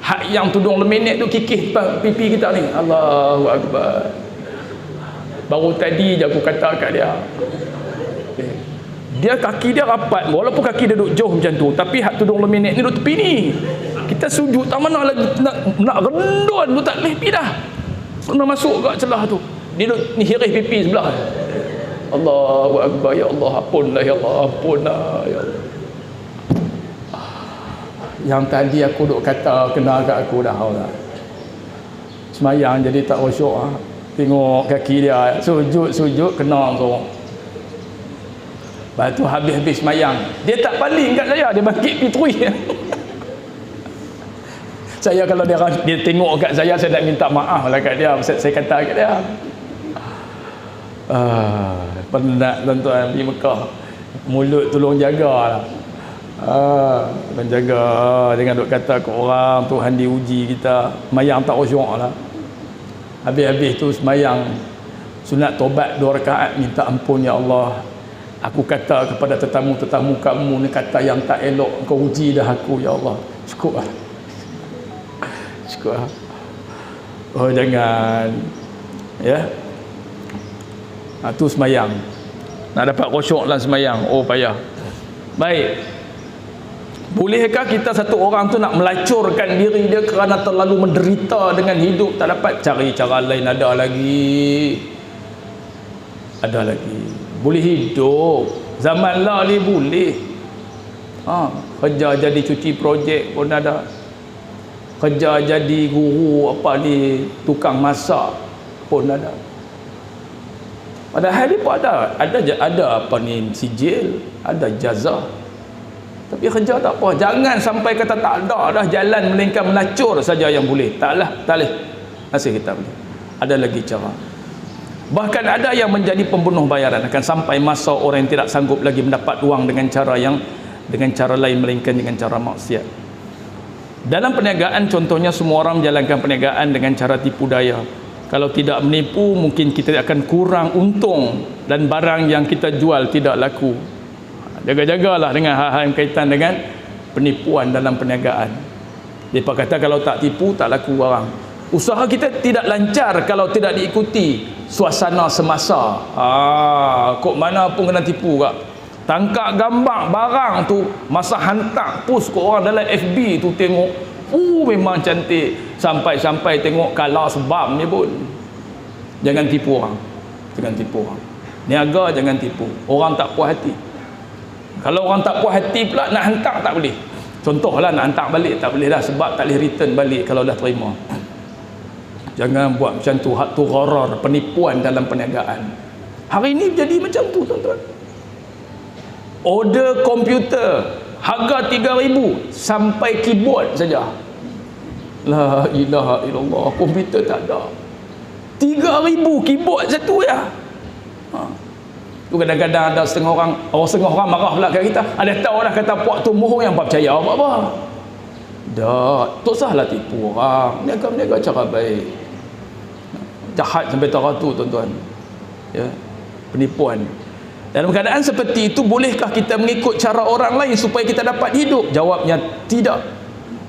Hak yang tudung lemenek tu kikih pipi kita ni. Allahu Akbar. Baru tadi je aku kata kat dia, dia kaki dia rapat, walaupun kaki dia duduk jauh macam tu, tapi hak tudung lemenek ni duduk tepi ni. Kita sujud tak mana lagi nak rendun tu tak boleh pi dah. Nak masuk kat celah tu. Dia duduk ni hiris pipi sebelah. Allahu Akbar, ya Allah, ampunlah ya Allah, ampunlah ya Allah. Yang tadi aku duk kata kena kat aku dah lah. Semayang jadi tak khusyuk ah. Tengok kaki dia sujud kena sorang. Lepas tu habis semayang, dia tak paling kat saya, dia bangkit pitrui. Saya kalau dia tengok kat saya nak minta maaf lah kat dia. Saya kata kat dia, penat tuan-tuan di Mekah, mulut tolong jagalah. Menjaga, jangan duk kata ke orang Tuhan diuji kita. Semayang tak khusyuk lah. Habis tu semayang sunat tobat 2 rakaat, minta ampun ya Allah, aku kata kepada tetamu-tetamu kamu ni kata yang tak elok, kau uji dah aku ya Allah. Cukup lah. Oh jangan ya. Tu semayang nak dapat khusyuk dalam semayang, oh payah. Baik, bolehkah kita satu orang tu nak melacurkan diri dia kerana terlalu menderita dengan hidup, tak dapat? Cari cara lain, ada lagi. Boleh hidup zaman lah ni, boleh kerja jadi cuci projek pun ada, kerja jadi guru apa ni, tukang masak pun ada. Padahal dia pun ada apa ni, sijil, ada jazah. Tapi kerja tak apa. Jangan sampai kata tak ada dah jalan, melainkan melacur saja yang boleh. Tak boleh. Nasib kita boleh. Ada lagi cara. Bahkan ada yang menjadi pembunuh bayaran, akan sampai masa orang yang tidak sanggup lagi mendapat uang dengan cara lain melainkan dengan cara maksiat. Dalam perniagaan contohnya, semua orang menjalankan perniagaan dengan cara tipu daya. Kalau tidak menipu, mungkin kita akan kurang untung dan barang yang kita jual tidak laku. Jaga-jagalah dengan hal-hal yang kaitan dengan penipuan dalam perniagaan. Mereka kata kalau tak tipu tak laku barang. Usaha kita tidak lancar kalau tidak diikuti suasana semasa. Kok mana pun kena tipu kak. Tangkap gambar barang tu, masa hantar post ke orang dalam FB tu, tengok memang cantik, sampai tengok kalah sebab ni pun. Jangan tipu orang. Niaga jangan tipu. Orang tak puas hati. Kalau orang tak puas hati pula nak hantar tak boleh. Contohlah nak hantar balik tak boleh dah, sebab tak boleh return balik kalau dah terima. Jangan buat macam tu. Hak tu gharar, penipuan dalam perniagaan. Hari ni jadi macam tu tuan-tuan. Order komputer harga 3,000 sampai keyboard saja. La ilaha illallah, komputer tak ada. 3,000 keyboard satu ya. Tu kadang-kadang ada setengah orang marah pula kat kita. Ada tahu dah kata puak tu mohon yang percaya apa-apa. Tak usahlah tipu orang. Niaga cara baik. Jahat sampai tarah tu tuan-tuan. Ya, penipuan. Dalam keadaan seperti itu, bolehkah kita mengikut cara orang lain supaya kita dapat hidup? Jawabnya tidak.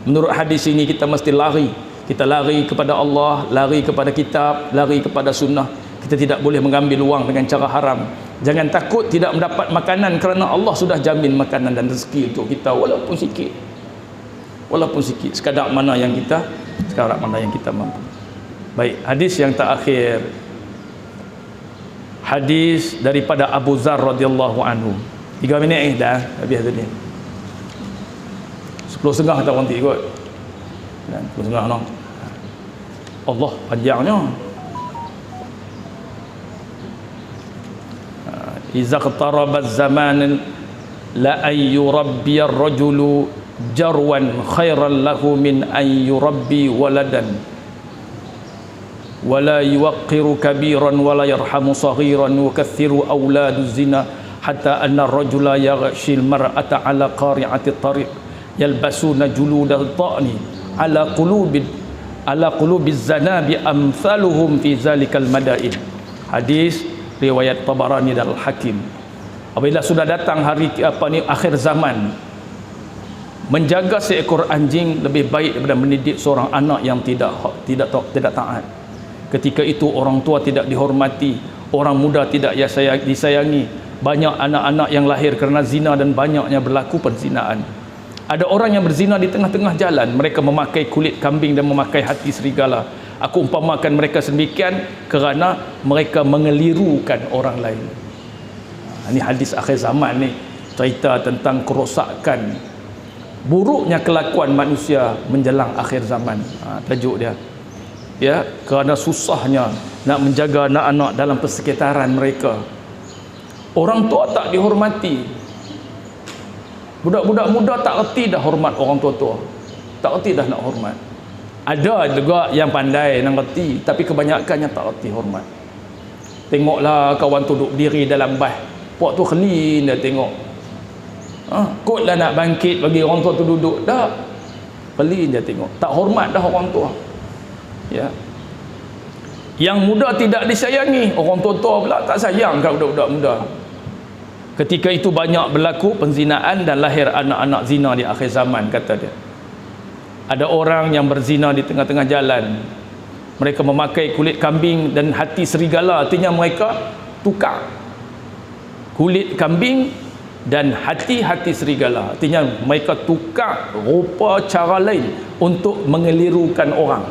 Menurut hadis ini kita mesti lari. Kita lari kepada Allah, lari kepada kitab, lari kepada sunnah. Kita tidak boleh mengambil wang dengan cara haram. Jangan takut tidak mendapat makanan, kerana Allah sudah jamin makanan dan rezeki untuk kita, walaupun sikit. Sekadar mana yang kita mampu. Baik, hadis yang terakhir. Hadis daripada Abu Zar radhiyallahu anhu. 3 minit dah habis tadi. 10.30 kita berhenti kot. 10.30 no. Allah panjangnya. Iza qtaraba az-zaman la ayyurabbiya ar-rajulu jarwan khairan lahu min an yurabbi waladan wala yuwaqqiru kabiran wala yarhamu saghiran wa kathiru awladu zina hatta anna ar-rajula yaghshil mar'ata ala qari'ati tariq yalbasuna juludal ta'ni ala qulubiz zanabi amsaluhum fi zalikal madain. Hadis riwayat Tabarani dan Al-Hakim. Apabila sudah datang hari akhir zaman, menjaga seekor anjing lebih baik daripada mendidik seorang anak yang tidak taat. Ketika itu orang tua tidak dihormati, orang muda tidak disayangi, banyak anak-anak yang lahir kerana zina dan banyaknya berlaku perzinaan. Ada orang yang berzina di tengah-tengah jalan, mereka memakai kulit kambing dan memakai hati serigala. Aku umpamakan mereka sedemikian kerana mereka mengelirukan orang lain. Ini hadis akhir zaman ni, cerita tentang kerosakan, buruknya kelakuan manusia menjelang akhir zaman. Tajuk dia. Ya, kerana susahnya nak menjaga anak-anak dalam persekitaran mereka. Orang tua tak dihormati. Budak-budak muda tak erti dah hormat orang tua-tua. Tak erti dah nak hormat. Ada juga yang pandai nak erti, tapi kebanyakannya tak erti hormat. Tengoklah kawan tu duduk diri dalam bas, puak tu kelin dia tengok. Kotlah nak bangkit bagi orang tua tu duduk, dah kelin dia tengok. Tak hormat dah orang tua. Ya. Yang muda tidak disayangi, orang tua-tua pula tak sayang kat budak-budak muda. Ketika itu banyak berlaku penzinaan dan lahir anak-anak zina di akhir zaman, kata dia. Ada orang yang berzina di tengah-tengah jalan. Mereka memakai kulit kambing dan hati serigala, artinya mereka tukar kulit kambing dan hati-hati serigala, artinya mereka tukar rupa cara lain untuk mengelirukan orang.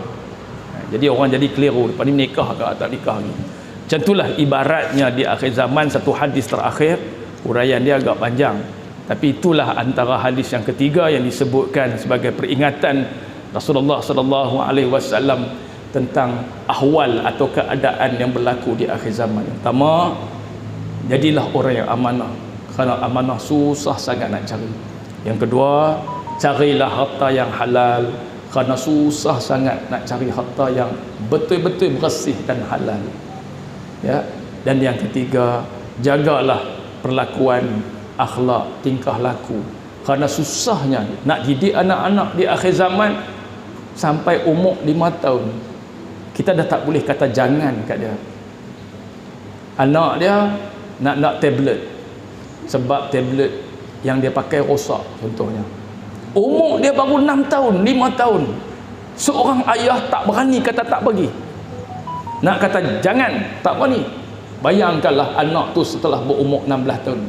Jadi orang jadi keliru, lepas ni nikah ke tak nikah ni. Macam itulah ibaratnya di akhir zaman. Satu hadis terakhir, uraian dia agak panjang, tapi itulah antara hadis yang ketiga yang disebutkan sebagai peringatan Rasulullah sallallahu alaihi wasallam tentang ahwal atau keadaan yang berlaku di akhir zaman. Yang pertama, jadilah orang yang amanah, kerana amanah susah sangat nak cari. Yang kedua, carilah harta yang halal, kerana susah sangat nak cari harta yang betul-betul bersih dan halal. Ya. Dan yang ketiga, jagalah perlakuan, akhlak, tingkah laku, kerana susahnya nak didik anak-anak di akhir zaman. Sampai umur 5 tahun kita dah tak boleh kata jangan kat dia. Anak dia nak tablet, sebab tablet yang dia pakai rosak contohnya. Umur dia baru 6 tahun, 5 tahun. Seorang ayah tak berani kata tak bagi. Nak kata jangan, tak berani. Bayangkanlah anak tu setelah berumur 16 tahun.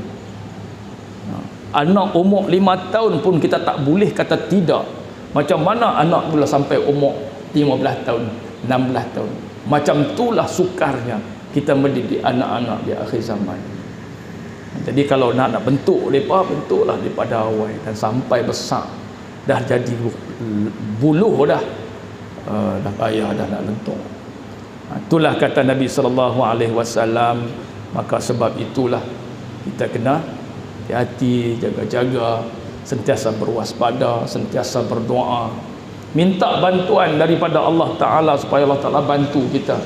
Anak umur 5 tahun pun kita tak boleh kata tidak. Macam mana anak pula sampai umur 15 tahun, 16 tahun. Macam itulah sukarnya kita mendidik anak-anak di akhir zaman. Jadi kalau nak bentuk mereka, bentuklah daripada awal dan sampai besar. Dah jadi buluh dah. Dah payah dah nak lentuk. Itulah kata Nabi SAW. Maka sebab itulah kita kena hati-hati, jaga-jaga, sentiasa berwaspada, sentiasa berdoa, minta bantuan daripada Allah Ta'ala supaya Allah Ta'ala bantu kita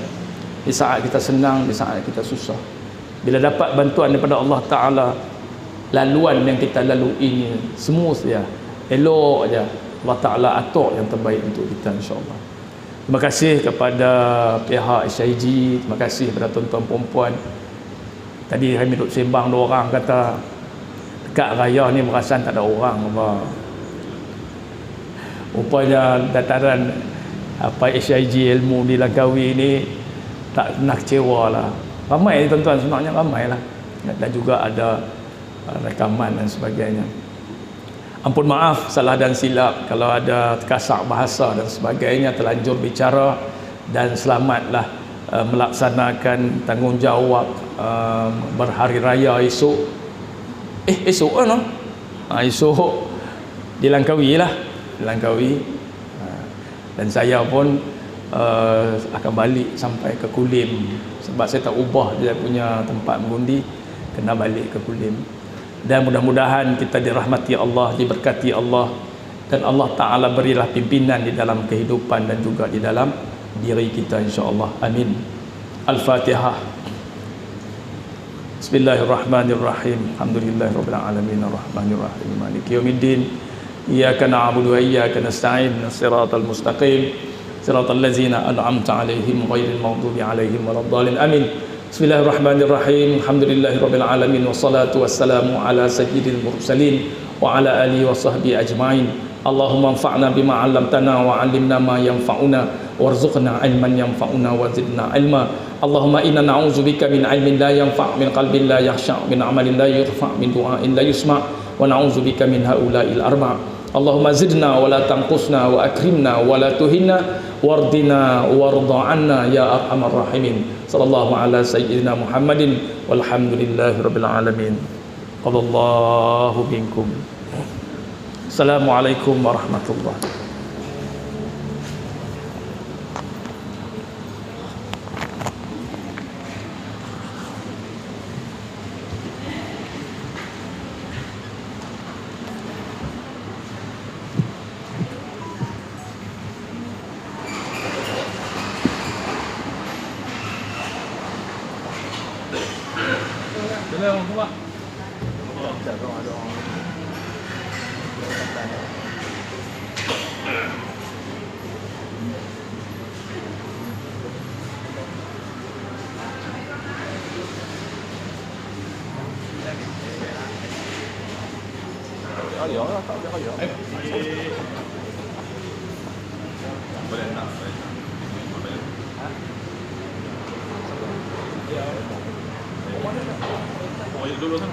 di saat kita senang, di saat kita susah. Bila dapat bantuan daripada Allah Ta'ala, laluan yang kita lalui ini semua saja elok aja. Allah Ta'ala atur yang terbaik untuk kita, insyaAllah. Terima kasih kepada pihak SIG, terima kasih kepada tuan-tuan perempuan. Tadi kami duduk sembang, dua orang kata dekat raya ni perasan tak ada orang apa. Rupanya dataran SIG ilmu di Langkawi ni tak pernah kecewa lah. Ramai tuan-tuan, sebenarnya ramai lah. Dan juga ada rekaman dan sebagainya. Ampun maaf salah dan silap kalau ada terkasak bahasa dan sebagainya, terlanjur bicara, dan selamatlah melaksanakan tanggungjawab berhari raya esok. Esok kan? Esok di Langkawi lah, di Langkawi. Dan saya pun akan balik sampai ke Kulim, sebab saya tak ubah dia punya tempat mengundi, kena balik ke Kulim. dan mudah-mudahan kita dirahmati Allah, diberkati Allah, dan Allah Ta'ala berilah pimpinan di dalam kehidupan dan juga di dalam diri kita insya-Allah. Amin. Al-Fatihah. Bismillahirrahmanirrahim. Alhamdulillahirabbil alamin arrahmanirrahim maliki yaumiddin. Iyyaka na'budu wa iyyaka nasta'in. Shiratal mustaqim. Shiratal ladzina an'amta 'alaihim ghairil maghdubi 'alaihim waladdallin. Amin. Bismillahirrahmanirrahim. Alhamdulillahirabbil alamin wassalatu wassalamu ala sayyidil mursalin wa ala alihi wa sahbihi ajmain. Allahumma anfa'na bima 'allamtana wa 'allimna ma yanfa'una warzuqna 'ilman yanfa'una wa zidna 'ilma. Allahumma inna na'udzubika min 'ilmin la yanfa', min qalbin la yakhsha', min 'amalin la yurfa', min du'ain la yusma', wa na'udzubika min haula'il arba'. Allahumma zidna wa la tanqusna wa akrimna wa la tuhinna wardina warda 'anna ya arhamar rahimin. Sallallahu ala sayyidina Muhammadin walhamdulillahi rabbil alamin. Qadallahu minkum. Assalamualaikum warahmatullahi. Dulu kan